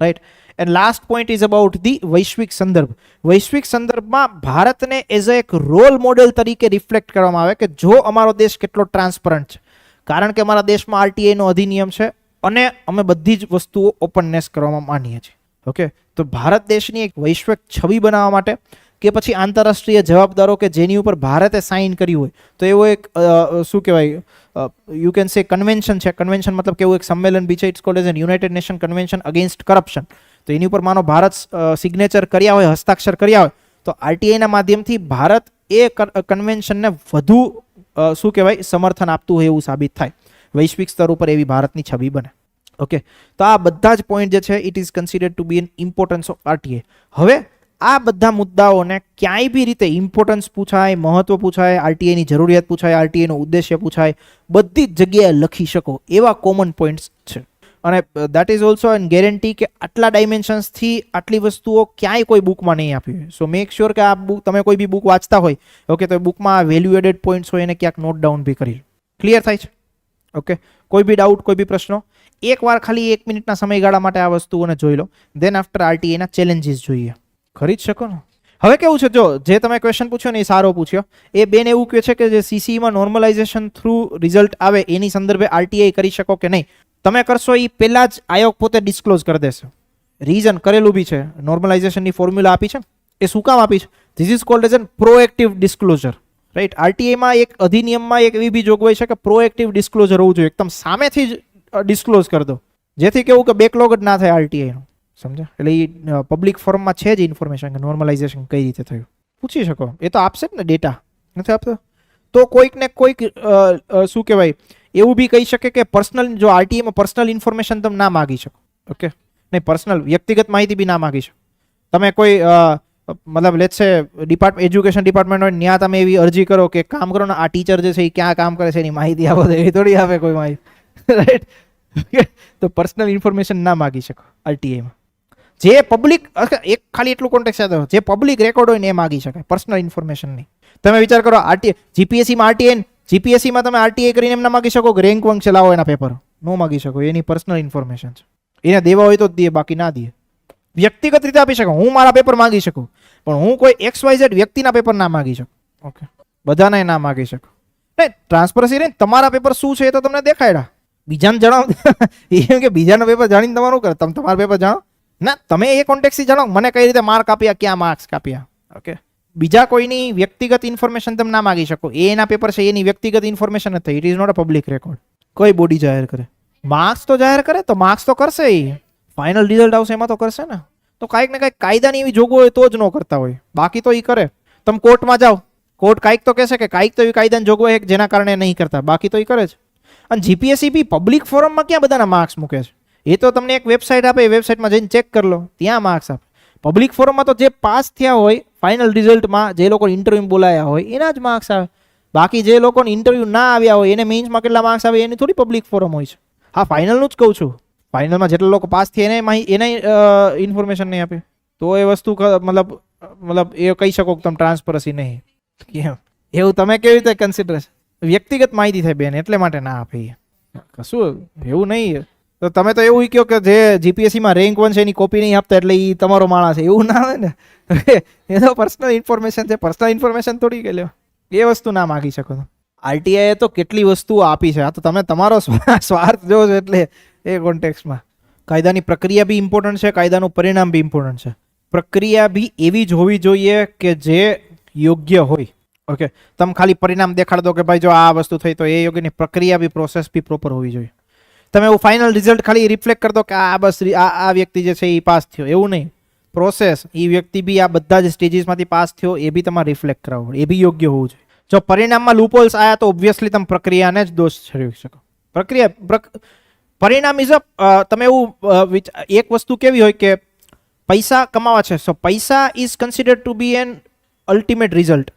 Right. And last point is about the વૈશ્વિક સંદર્ભ. વૈશ્વિક સંદર્ભમાં ભારતને એઝ એક રોલ મોડેલ તરીકે રિફ્લેક્ટ કરવામાં આવે કે જો અમારો દેશ કેટલો ટ્રાન્સપરન્ટ છે, કારણ કે અમારા દેશમાં આરટીઆઈનો અધિનિયમ છે અને અમે બધી જ વસ્તુઓ ઓપનનેસ કરવામાં માનીએ છીએ. ઓકે, તો ભારત દેશની એક વૈશ્વિક છબી બનાવવા માટે કે પછી આંતરરાષ્ટ્રીય જવાબદારો કે જેની ઉપર ભારતે સાઇન કર્યું હોય તો એવો એક શું કહેવાય યુ કેન સે કન્વેન્શન છે. કન્વેન્શન મતલબ કે એવું એક સંમેલન બી છે. It's called as an United Nation convention against corruption. તો એની ઉપર માનો ભારત સિગ્નેચર કર્યા હોય, હસ્તાક્ષર કર્યા હોય, તો આરટીઆઈના માધ્યમથી ભારત એ કન્વેન્શનને વધુ શું કહેવાય સમર્થન આપતું હોય એવું સાબિત થાય. વૈશ્વિક સ્તર ઉપર એવી ભારતની છબી બને. ઓકે, તો આ બધા જ પોઈન્ટ જે છે it is considered to be an importance of RTI. હવે આ બધા મુદ્દાઓને ક્યાંય બી રીતે ઇમ્પોર્ટન્સ પૂછાય, મહત્વ પૂછાય, આરટીઆઈની જરૂરિયાત પૂછાય, આરટીઆઈનો ઉદ્દેશ્ય પૂછાય, બધી જ જગ્યાએ લખી શકો એવા કોમન પોઈન્ટ્સ છે. અને that is also an guarantee કે આટલા ડાયમેન્શન્સથી આટલી વસ્તુઓ ક્યાંય કોઈ બુકમાં નહીં આપી હોય. સો મેક શ્યોર કે આ બુક તમે કોઈ બી બુક વાંચતા હોય, ઓકે, તો એ બુકમાં વેલ્યુ એડેડ પોઈન્ટ્સ હોય એને ક્યાંક નોટ ડાઉન બી કરી લો. ક્લિયર થાય છે? ઓકે, કોઈ બી ડાઉટ, કોઈ બી પ્રશ્નો? એકવાર ખાલી 1 મિનિટના સમયગાળા માટે આ વસ્તુઓને જોઈ લો. દેન આફ્ટર આરટીઆઈના ચેલેન્જીસ જોઈએ. ખરી જ શકો ને. હવે કેવું છે, જો જે તમે ક્વેશ્ચન પૂછ્યો ને એ સારો પૂછ્યો. એ બેન એવું કહે છે કે જે સીસીમાં નોર્મલાઇઝેશન થ્રુ રિઝલ્ટ આવે એની સંદર્ભે આરટીઆઈ કરી શકો કે નહીં. તમે કરશો એ પહેલાં જ આયોગ પોતે ડિસ્ક્લોઝ કરી દેશે. રીઝન કરેલું બી છે, નોર્મલાઇઝેશનની ફોર્મ્યુલા આપી છે. એ શું કામ આપી છે? This is called as an proactive disclosure. Right, આરટીઆઈમાં એક અધિનિયમમાં એક એવી બી જોગવાઈ છે કે પ્રોએક્ટિવ ડિસ્ક્લોઝર હોવું જોઈએ. એકદમ સામેથી જ ડિસ્ક્લોઝ કરી દો જેથી કેવું કે બેકલોગ જ ના થાય આરટીઆઈનો. સમજ્યા? એટલે એ પબ્લિક ફોરમમાં છે જ ઇન્ફોર્મેશન કે નોર્મલાઇઝેશન કઈ રીતે થયું. પૂછી શકો, એ તો આપશે જ ને, ડેટા નથી આપતો તો કોઈક ને કોઈક શું કહેવાય એવું બી કહી શકે કે પર્સનલ, જો આરટીઆઈમાં પર્સનલ ઇન્ફોર્મેશન તમે ના માગી શકો. ઓકે, નહીં, પર્સનલ વ્યક્તિગત માહિતી બી ના માગી શકો. તમે કોઈ મતલબ લેટ્સ સે એજ્યુકેશન ડિપાર્ટમેન્ટ હોય ત્યાં તમે એવી અરજી કરો કે કામ કરો ને આ ટીચર જે છે એ ક્યાં કામ કરે છે એની માહિતી આપો, એવી થોડી આપે કોઈ માહિતી. રાઈટ, તો પર્સનલ ઇન્ફોર્મેશન ના માગી શકો આરટીઆઈમાં. જે પબ્લિક, એક ખાલી એટલું કોન્ટેક્ટ સાથે જે પબ્લિક રેકોર્ડ હોય ને એ માગી શકાય, પર્સનલ ઇન્ફોર્મેશન નહીં. તમે વિચાર કરો જીપીએસસીમાં આરટીઆઈ, જીપીએસસીમાં તમે આરટીઆઈ કરીને એમ ના માગી શકો કે રેન્ક વંક છે લાવો એના પેપર, નો માગી શકો. એની પર્સનલ ઇન્ફોર્મેશન છે, એને દેવા હોય તો જ દે, બાકી ના દે. વ્યક્તિગત રીતે આપી શકો, હું મારા પેપર માગી શકું પણ હું કોઈ XYZ વ્યક્તિના પેપર ના માગી શકું. ઓકે, બધાને ના માગી શકો. નહીં, ટ્રાન્સપરન્સી નહીં, તમારા પેપર શું છે એ તો તમને દેખાડ્યા, બીજાને જણાવો. એમ કે બીજાના પેપર જાણીને તમારું કરે, તમે તમારા પેપર જાણો ના, તમે એ કોન્ટેક્ટથી જાણો મને કઈ રીતે માર્ક આપ્યા, ક્યાં માર્ક્સ કાપ્યા. ઓકે, બીજા કોઈની વ્યક્તિગત ઇન્ફોર્મેશન તમે ના માગી શકો. એના પેપર છે એની વ્યક્તિગત ઇન્ફોર્મેશન નથી. It is not a public record. કોઈ બોડી જાહેર કરે, માર્ક્સ તો જાહેર કરે તો માર્ક્સ તો કરશે, એ ફાઇનલ રિઝલ્ટ આવશે એમાં તો કરશે ને. તો કાંઈક ને કાંઈક કાયદાની એવી જોગવાઈ હોય તો જ ન કરતા હોય, બાકી તો એ કરે. તમે કોર્ટમાં જાઓ, કોર્ટ કાંઈક તો કહેશે કે કાંઈક તો એવી કાયદાની જોગવાઈ જેના કારણે નહીં કરતા, બાકી તો એ કરે છે. અને જીપીએસસી બી પબ્લિક ફોરમમાં ક્યાં બધાના માર્ક્સ મૂકે છે? એ તો તમને એક વેબસાઇટ આપે, એ વેબસાઇટમાં જઈને ચેક કરી લો, ત્યાં માર્ક્સ આપે. પબ્લિક ફોરમમાં તો જે પાસ થયા હોય ફાઇનલ રિઝલ્ટમાં, જે લોકો ઇન્ટરવ્યુ બોલાયા હોય એના જ માર્ક્સ આવે. બાકી જે લોકોને ઇન્ટરવ્યુ ના આવ્યા હોય એને મેઇન્સમાં કેટલા માર્ક્સ આવે એની થોડી પબ્લિક ફોરમ હોય છે. હા, ફાઇનલનું જ કહું છું. ફાઇનલમાં જેટલા લોકો પાસ થયા એને ઇન્ફોર્મેશન નહીં આપે તો એ વસ્તુ મતલબ એ કહી શકો કે તમે ટ્રાન્સપરન્સી નહીં. કેમ એવું તમે કેવી રીતે કન્સિડરેશન? વ્યક્તિગત માહિતી થાય બેન, એટલે માટે ના આપે. કશું એવું નહીં. તો તમે તો એવું કહો કે જે જીપીએસસીમાં રેન્ક 1 છે એની કોપી નહીં આપતા એટલે એ તમારો માણસ છે, એવું ના આવે ને. એ તો પર્સનલ ઇન્ફોર્મેશન છે, પર્સનલ ઇન્ફોર્મેશન થોડી કે લ્યો એ વસ્તુ ના માગી શકો. આરટીઆઈએ તો કેટલી વસ્તુઓ આપી છે. આ તો તમે તમારો સ્વાર્થ જો છો એટલે એ કોન્ટેક્સમાં. કાયદાની પ્રક્રિયા બી ઇમ્પોર્ટન્ટ છે, કાયદાનું પરિણામ બી ઇમ્પોર્ટન્ટ છે. પ્રક્રિયા બી એવી જ હોવી જોઈએ કે જે યોગ્ય હોય. ઓકે, તમે ખાલી પરિણામ દેખાડ દો કે ભાઈ જો આ વસ્તુ થઈ તો એ યોગ્યની પ્રક્રિયા બી પ્રોસેસ બી પ્રોપર હોવી જોઈએ. તમે એવું ફાઇનલ રિઝલ્ટ ખાલી રિફ્લેક્ટ કરી દો કે આ બસ આ વ્યક્તિ જે છે એ પાસ થયો, એવું નહીં. પ્રોસેસ એ વ્યક્તિ બી આ બધા જ સ્ટેજીસમાંથી પાસ થયો એ બી તમારે રિફ્લેક્ટ કરાવવું, એ બી યોગ્ય હોવું જોઈએ. જો પરિણામમાં લૂપહોલ્સ આવ્યા તો ઓબ્વિયસલી તમે પ્રક્રિયાને જ દોષ છોડી શકો. પરિણામ ઇઝ તમે એવું એક વસ્તુ કેવી હોય કે પૈસા કમાવા છે, સો પૈસા is considered to be an ultimate result,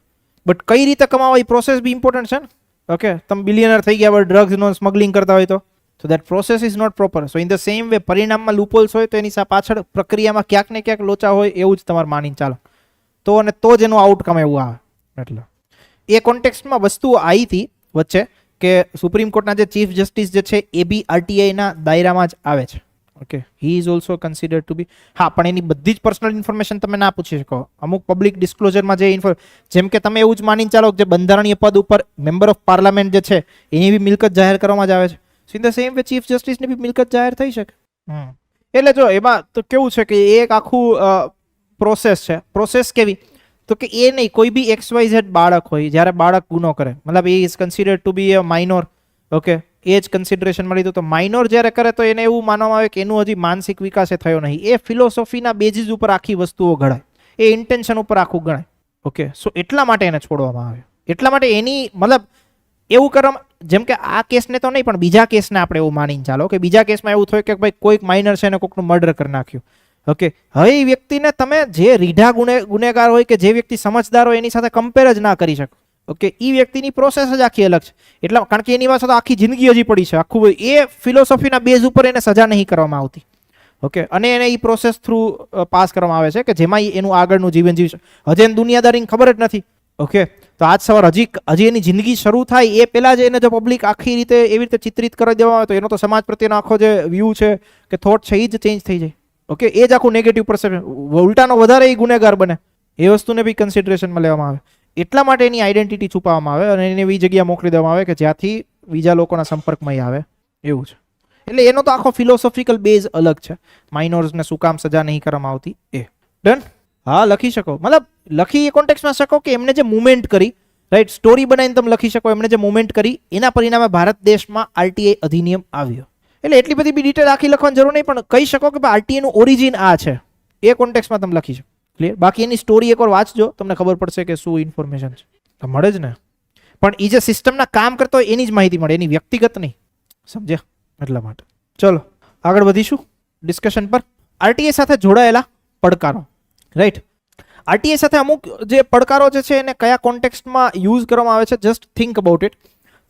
but કઈ રીતે કમાવા એ પ્રોસેસ બી ઇમ્પોર્ટન્ટ છે ને. ઓકે, તમે બિલિયનર થઈ ગયા ડ્રગ્સનો સ્મગલિંગ કરતા હોય તો that process is not proper. So in the same way પરિણામમાં લૂપહોલ્સ હોય તો એની પાછળ પ્રક્રિયામાં ક્યાંક ને ક્યાંક લોચા હોય એવું જ તમારે માનીને ચાલો તો જ એનું આઉટકમ એવું આવે. એટલે એ કોન્ટેક્સ્ટમાં વસ્તુઓ આવી હતી વચ્ચે કે સુપ્રીમ કોર્ટના જે ચીફ જસ્ટિસ જે છે એ બી આરટીઆઈના દાયરામાં જ આવે છે. Okay, he is also considered to be. હા, પણ એની બધી જ પર્સનલ ઇન્ફોર્મેશન તમે ના પૂછી શકો. અમુક પબ્લિક ડિસ્ક્લોઝરમાં જે જેમ કે તમે એવું જ માનીને ચાલો કે જે બંધારણીય પદ ઉપર મેમ્બર ઓફ પાર્લામેન્ટ જે છે એની બી મિલકત જાહેર કરવામાં જ આવે છે. In the same way chief જસ્ટિસની બી મિલકત જાહેર થઈ શકે. એટલે જો એમાં તો કેવું છે કે એક આખું પ્રોસેસ છે. પ્રોસેસ કેવી તો કે એ નહીં, કોઈ બી XYZ બાળક હોય, જ્યારે બાળક ગુનો કરે, મતલબ એ is considered to be a minor. Okay, એ જ કન્સિડરેશનમાં લીધું તો માઇનોર જ્યારે કરે તો એને એવું માનવામાં આવે કે એનું હજી માનસિક વિકાસ થયો નહીં. એ ફિલોસોફીના બેઝિસ ઉપર આખી વસ્તુઓ ગણાય, એ ઇન્ટેન્શન ઉપર આખું ગણાય. ઓકે, સો એટલા માટે એને છોડવામાં આવે. એટલા માટે એની મતલબ એવું કરવામાં, જેમ કે આ કેસને તો નહીં પણ બીજા કેસને આપણે એવું માનીને ચાલો કે બીજા કેસમાં એવું થયું કે ભાઈ કોઈક માઇનર છે અને કોઈકનું મર્ડર કરી નાખ્યું. ઓકે, હવે એ વ્યક્તિને તમે જે રીઢા ગુનેગાર હોય કે જે વ્યક્તિ સમજદાર હોય એની સાથે કમ્પેર જ ના કરી શકો. ઓકે, એ વ્યક્તિની પ્રોસેસ જ આખી અલગ છે. એટલા કારણ કે એની પાસે તો આખી જિંદગી હજી પડી છે, આખું એ ફિલોસોફીના બેઝ ઉપર એને સજા નહીં કરવામાં આવતી. ઓકે, અને એને એ પ્રોસેસ થ્રુ પાસ કરવામાં આવે છે કે જેમાં એનું આગળનું જીવન જીવશે. હજી એને દુનિયાદારીની ખબર જ નથી. ઓકે, તો આજ સવાર હજી એની જિંદગી શરૂ થાય એ પહેલા જ એને જો પબ્લિક આખી રીતે એવી રીતે ચિત્રિત કરી દેવામાં આવે તો એનો તો સમાજ પ્રત્યેનો આખો જે વ્યૂ છે કે થોટ છે એ જ ચેન્જ થઈ જાય. ઓકે, એ જ આખું નેગેટિવ પરસેપ્શન, ઉલટાનો વધારે એ ગુનેગાર બને. એ વસ્તુને બી કન્સિડરેશનમાં લેવામાં આવે. એટલા માટે એની આઈડેન્ટિટી છુપાવવામાં આવે અને એને એવી જગ્યા મોકલી દેવામાં આવે કે જ્યાંથી બીજા લોકોના સંપર્કમાં આવે. એવું છે. એટલે એનો તો આખો ફિલોસોફિકલ બેઝ અલગ છે. માઇનોર્સને શું કામ સજા નહીં કરવામાં આવતી એ. ડન? હા, લખી શકો. મતલબ લખી એ કોન્ટેક્સમાં શકો કે એમને જે મુવમેન્ટ કરી, રાઈટ, સ્ટોરી બનાવીને તમે લખી શકો એમને જે મુવમેન્ટ કરી એના પરિણામે ભારત દેશમાં આરટીઆઈ અધિનિયમ આવ્યો. એટલે એટલી બધી બી ડિટેલ આખી લખવાની જરૂર નહીં, પણ કહી શકો કે આરટીઆઈ નું ઓરિજિન આ છે, એ કોન્ટેક્સમાં તમે લખી શકો. ક્લિયર? બાકી એની સ્ટોરી એકવાર વાંચજો, તમને ખબર પડશે કે શું ઇન્ફોર્મેશન છે. તો મળે જ ને, પણ એ જે સિસ્ટમના કામ કરતો હોય એની જ માહિતી મળે, એની વ્યક્તિગત નહીં. સમજ્યા? એટલા માટે ચલો આગળ વધીશું ડિસ્કશન પર. આરટીઆઈ સાથે જોડાયેલા પડકારો. રાઈટ, આરટીઆઈ સાથે અમુક જે પડકારો જે છે એને કયા કોન્ટેક્સ્ટમાં યુઝ કરવામાં આવે છે, જસ્ટ થિંક અબાઉટ ઇટ.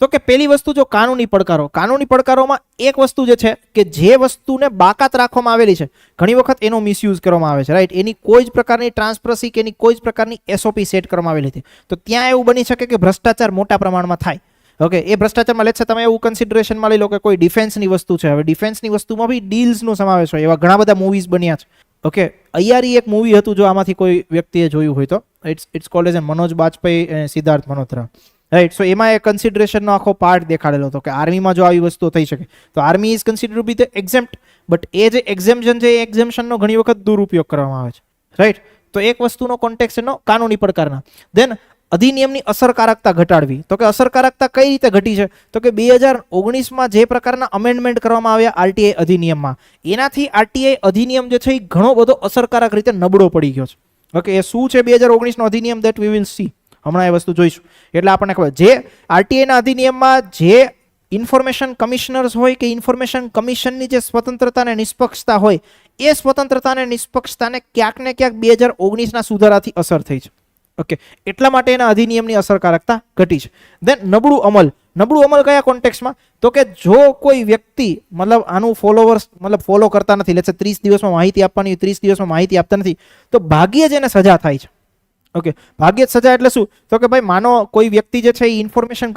તો કે પહેલી વસ્તુ જો કાનૂની પડકારો. કાનૂની પડકારોમાં એક વસ્તુ જે છે કે જે વસ્તુને બાકાત રાખવામાં આવેલી છે ઘણી વખત એનો મિસયુઝ કરવામાં આવે છે. રાઈટ, એની કોઈ જ પ્રકારની ટ્રાન્સપરન્સી કે એની કોઈ જ પ્રકારની એસઓપી સેટ કરવામાં આવેલી હતી તો ત્યાં એવું બની શકે કે ભ્રષ્ટાચાર મોટા પ્રમાણમાં થાય. ઓકે, એ ભ્રષ્ટાચારમાં લે છે તમે એવું કન્સિડરેશનમાં લઈ લો કે કોઈ ડિફેન્સની વસ્તુ છે. હવે ડિફેન્સની વસ્તુમાં બી ડીલ્સનો સમાવેશ હોય, એવા ઘણા બધા મૂવીઝ બન્યા છે. ઓકે, અયારી એક મૂવી હતું, જો આમાંથી કોઈ વ્યક્તિએ જોયું હોય તો it's called as Manoj Bajpayee અને સિદ્ધાર્થ મલ્હોત્રા. રાઈટ, સો એમાં એ કન્સિડરેશનનો આખો પાર્ટ દેખાડેલો હતો કે આર્મીમાં જો આવી વસ્તુઓ થઈ શકે તો army is considered to be the exempt, but એ જે એક્ઝેમ્પશન છે એ એક્ઝેમ્પશનનો ઘણી વખત દુરુપયોગ કરવામાં આવે છે. રાઈટ, તો એક વસ્તુનો કોન્ટેક્સ્ટ એનો કાનૂની પડકારના. દેન અધિનિયમની અસરકારકતા ઘટાડવી. તો કે અસરકારકતા કઈ રીતે ઘટી છે તો કે 2019માં જે પ્રકારના અમેન્ડમેન્ટ કરવામાં આવ્યા આરટીઆઈ અધિનિયમમાં એનાથી આરટીઆઈ અધિનિયમ જે છે એ ઘણો બધો અસરકારક રીતે નબળો પડી ગયો છે. ઓકે, એ શું છે 2019નો અધિનિયમ દેટ વી વિલ સી. હમણાં એ વસ્તુ જોઈશું એટલે આપણને ખબર. જે આરટીઆઈના અધિનિયમમાં જે ઇન્ફોર્મેશન કમિશનર્સ હોય કે ઇન્ફોર્મેશન કમિશનની જે સ્વતંત્રતા અને નિષ્પક્ષતા હોય એ સ્વતંત્રતા અને નિષ્પક્ષતાને ક્યાંક ને ક્યાંક 2019ના સુધારાથી અસર થઈ છે. ઓકે, એટલા માટે એના અધિનિયમની અસરકારકતા ઘટી છે. દેન નબળું અમલ કયા કોન્ટેક્સમાં? તો કે જો કોઈ વ્યક્તિ મતલબ આનું ફોલો કરતા નથી, લેટ્સ સે 30 દિવસમાં માહિતી આપવાની 30 દિવસમાં માહિતી આપતા નથી, તો ભાગ્યે જ એને સજા થાય છે. ઓકે, ભાગ્યે જ સજા એટલે શું? તો કે ભાઈ માનો કોઈ વ્યક્તિ જે છે એ ઇન્ફોર્મેશન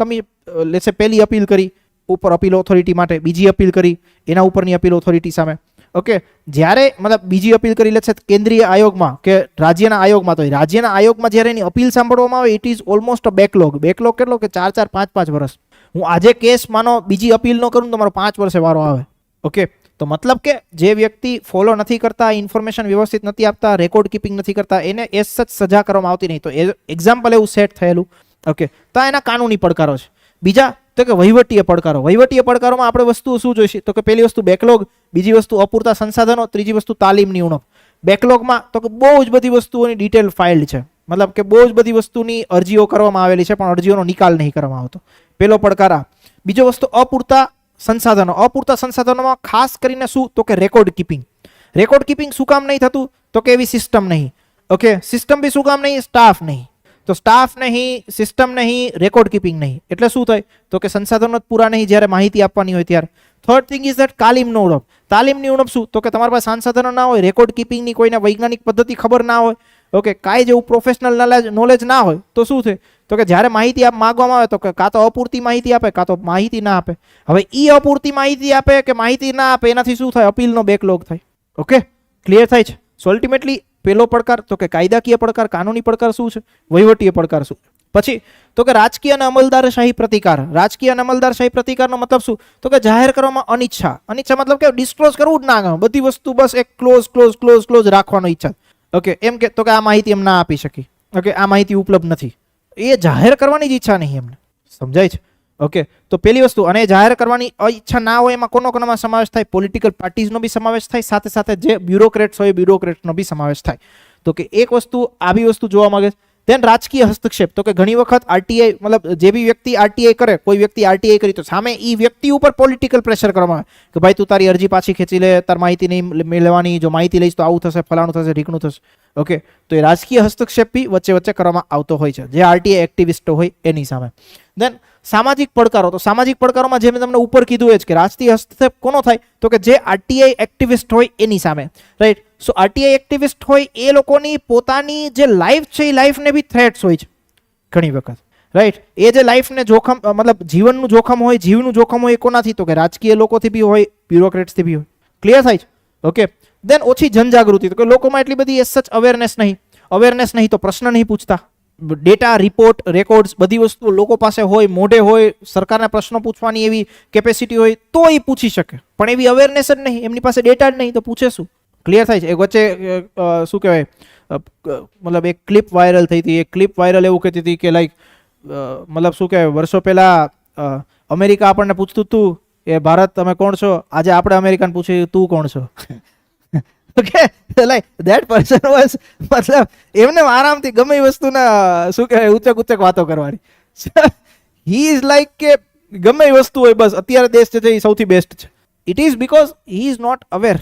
લેટ્સ સે પહેલી અપીલ કરી ઉપર અપીલ ઓથોરિટી માટે, બીજી અપીલ કરી એના ઉપરની અપીલ ઓથોરિટી સામે. ઓકે, જ્યારે મતલબ બીજી અપીલ કરી લેશે કેન્દ્રીય આયોગમાં કે રાજ્યના આયોગમાં, તો રાજ્યના આયોગમાં જ્યારે એની અપીલ સાંભળવામાં આવે it is almost a backlog કેટલો કે 4 5 વર્ષ. હું આજે કેસ માનો બીજી અપીલ ન કરું તો મારો 5 વર્ષે વારો આવે. ઓકે, તો મતલબ કે જે વ્યક્તિ ફોલો નથી કરતા, ઇન્ફોર્મેશન વ્યવસ્થિત નથી આપતા, રેકોર્ડ કીપિંગ નથી કરતા, એને એ સચ સજા કરવામાં આવતી નહીં. તો એ એક્ઝામ્પલ એવું સેટ થયેલું. ઓકે, તો એના કાનૂની પડકારો છે. બીજા તો કે વહીવટીય પડકારોમાં આપણે વસ્તુઓ શું જોઈશે? તો કે પહેલી વસ્તુ બેકલોગ, બીજી વસ્તુ અપૂરતા સંસાધનો, ત્રીજી વસ્તુ તાલીમની ઉણપ. બેકલોગમાં તો કે બહુ જ બધી વસ્તુઓની ડિટેલ ફાઇલ્ડ છે, મતલબ કે બહુ જ બધી વસ્તુની અરજીઓ કરવામાં આવેલી છે પણ અરજીઓનો નિકાલ નહીં કરવામાં આવતો. પહેલો પડકાર આ. બીજો વસ્તુ અપૂરતા સંસાધનોમાં ખાસ કરીને શું? તો કે રેકોર્ડ કીપિંગ શું કામ નહીં થતું? તો કે એવી સિસ્ટમ નહીં. ઓકે, સિસ્ટમ બી શું કામ નહીં? સ્ટાફ નહીં. તો સ્ટાફ નહીં, સિસ્ટમ નહીં, રેકોર્ડ કીપિંગ નહીં, એટલે શું થાય? તો કે સંસાધનો જ પૂરા નહીં જ્યારે માહિતી આપવાની હોય ત્યારે. થર્ડ થિંગ ઇઝ ધેટ તાલીમની ઉણપ શું? તો કે તમારી પાસે સંસાધનો ના હોય, રેકોર્ડ કીપિંગની કોઈને વૈજ્ઞાનિક પદ્ધતિ ખબર ના હોય, ઓકે, કાંઈ જેવું પ્રોફેશનલ નોલેજ ના હોય, તો શું થાય? તો કે જ્યારે માહિતી માંગવામાં આવે તો કે કાં તો અપૂરતી માહિતી આપે કાં તો માહિતી ના આપે. હવે ઈ અપૂરતી માહિતી આપે કે માહિતી ના આપે એનાથી શું થાય? અપીલનો બેકલોગ થાય. ઓકે, ક્લિયર થાય છે? સો અલ્ટિમેટલી પહેલો પડકાર તો કે કાયદાકીય પડકાર, કાનૂની પડકાર શું છે, વહીવટીય પડકાર શું. પછી તો કે રાજકીય અને અમલદારશાહી પ્રતિકારનો મતલબ શું? તો કે જાહેર કરવામાં અનિચ્છા મતલબ કે ડિસ્ક્લોઝ કરવું જ ના, બધી વસ્તુ બસ એક ક્લોઝ રાખવાનો ઈચ્છા. ઓકે, એમ કે તો કે આ માહિતી એમ ના આપી શકી, ઓકે, આ માહિતી ઉપલબ્ધ નથી, એ જાહેર કરવાની જ ઈચ્છા નહીં એમને. સમજાય છે? ઓકે, તો પહેલી વસ્તુ, અને જાહેર કરવાની ઈચ્છા ના હોય એમાં કોનો સમાવેશ થાય? પોલિટિકલ પાર્ટીઝનો બી સમાવેશ થાય, સાથે સાથે જે બ્યુરોક્રેટ્સ હોય બ્યુરોક્રેટ્સનો બી સમાવેશ થાય. તો કે એક વસ્તુ આવી વસ્તુ જોવા માંગે છે. દેન રાજકીય હસ્તક્ષેપ, તો કે ઘણી વખત આરટીઆઈ મતલબ જે બી વ્યક્તિ આરટીઆઈ કરે, કોઈ વ્યક્તિ આરટીઆઈ કરી તો સામે એ વ્યક્તિ ઉપર પોલિટિકલ પ્રેશર કરવામાં આવે કે ભાઈ તું તારી અરજી પાછી ખેંચી લે, તાર માહિતી નહીં મેળવવાની, જો માહિતી લઈશ તો આવું થશે, ફલાણું થશે, ઢીકણું થશે. ઓકે, તો એ રાજકીય હસ્તક્ષેપ બી વચ્ચે કરવામાં આવતો હોય છે જે આરટીઆઈ એક્ટિવિસ્ટો હોય એની સામે. દેન સામાજિક પડકારો, તો સામાજિક પડકારોમાં જે મેં તમને ઉપર કીધું એ જ કે રાજકીય હસ્તક્ષેપ કોનો થાય? તો કે જે આરટીઆઈ એક્ટિવિસ્ટ હોય એની સામે, રાઈટ. સો આરટીઆઈ એક્ટિવિસ્ટ હોય એ લોકોની પોતાની જે લાઈફ છે એ લાઈફને બી થ્રેટ્સ હોય છે ઘણી વખત, રાઈટ. એ જે લાઈફને જોખમ મતલબ જીવનનું જોખમ હોય એ કોનાથી? તો કે રાજકીય લોકોથી બી હોય, બ્યુરોક્રેટ્સથી બી હોય. ક્લિયર થાય છે? ઓકે. દેન ઓછી જનજાગૃતિ, તો કે લોકોમાં એટલી બધી એસ સચ અવેરનેસ નહીં તો પ્રશ્ન નહીં પૂછતા. ડેટા, રિપોર્ટ, રેકોર્ડ્સ બધી વસ્તુઓ લોકો પાસે હોય, મોઢે હોય, સરકારને પ્રશ્નો પૂછવાની એવી કેપેસિટી હોય તો એ પૂછી શકે, પણ એવી અવેરનેસ જ નહીં, એમની પાસે ડેટા જ નહીં તો પૂછે શું? ક્લિયર થાય છે? એક વચ્ચે શું કહેવાય મતલબ એક ક્લિપ વાયરલ થઈ હતી. એક ક્લિપ વાયરલ એવું કહેતી હતી કે લાઈક મતલબ શું કહેવાય વર્ષો પહેલા અમેરિકા આપણને પૂછતું હતું એ ભારત તમે કોણ છો, આજે આપણે અમેરિકાને પૂછીએ તું કોણ છો. Okay, like that person was મતલબ એમને આરામથી ગમે એ વસ્તુના શું કહેવાય ઉચક વાતો કરવાની. હી ઇઝ લાઈક કે ગમે એ વસ્તુ હોય બસ અત્યારે દેશ છે એ સૌથી બેસ્ટ છે. It is because he is not aware.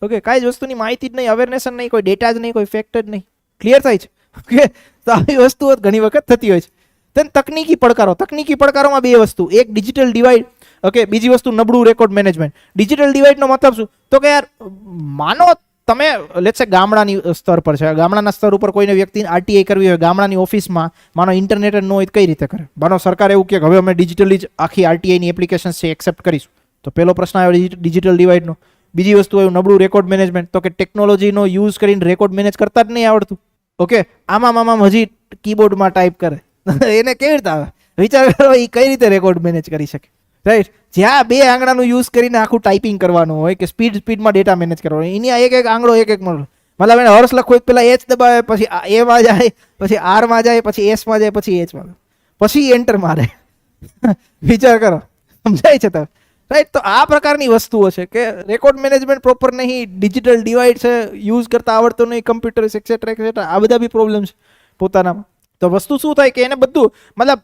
Okay, કાંઈ જ વસ્તુની માહિતી જ નહીં, અવેરનેસ નહીં, કોઈ ડેટા જ નહીં, કોઈ ફેક્ટ જ નહીં. ક્લિયર થાય છે? ઓકે, તો આવી વસ્તુઓ ઘણી વખત થતી હોય છે. તેમ તકનીકી પડકારોમાં બે વસ્તુ, એક ડિજિટલ ડિવાઇડ, ઓકે, બીજી વસ્તુ નબળું રેકોર્ડ મેનેજમેન્ટ. ડિજિટલ ડિવાઇડનો મતલબ શું? તો કે યાર માનો તમે લેટ્સ સે ગામડાની સ્તર પર છે, ગામડાના સ્તર ઉપર કોઈને વ્યક્તિને આરટીઆઈ કરવી હોય, ગામડાની ઓફિસમાં માનો ઇન્ટરનેટ ન હોય કઈ રીતે કરે? માનો સરકાર એવું કે હવે અમે ડિજિટલી જ આખી આરટીઆઈની એપ્લિકેશન્સ છે એક્સેપ્ટ કરીશું, તો પેલો પ્રશ્ન આવ્યો ડિજિટલ ડિવાઇડનો. બીજી વસ્તુ આવ્યું નબળું રેકોર્ડ મેનેજમેન્ટ, તો કે ટેકનોલોજીનો યુઝ કરીને રેકોર્ડ મેનેજ કરતા જ નહીં આવડતું. ઓકે, આમાં હજી કીબોર્ડમાં ટાઈપ કરે, એને કેવી રીતે આવે? વિચાર કરો એ કઈ રીતે રેકોર્ડ મેનેજ કરી શકે, રાઈટ? જ્યાં બે આંગળાનું યુઝ કરીને આખું ટાઈપિંગ કરવાનું હોય કે સ્પીડમાં ડેટા મેનેજ કરવાનો, એની એક આંગળો એક મતલબ એને હર્ષ લખવું પેલા એચ દબાવે, પછી એમાં જાય, પછી આરમાં જાય, પછી એસમાં જાય, પછી એચમાં, પછી એન્ટર મારે. વિચાર કરો, સમજાય છે તમે? રાઈટ. તો આ પ્રકારની વસ્તુઓ છે કે રેકોર્ડ મેનેજમેન્ટ પ્રોપર નહીં, ડિજિટલ ડિવાઇડ છે, યુઝ કરતા આવડતું નહીં, કમ્પ્યુટર એક્સેટ્રા આ બધા બી પ્રોબ્લેમ છે પોતાનામાં. તો વસ્તુ શું થાય કે એને બધું મતલબ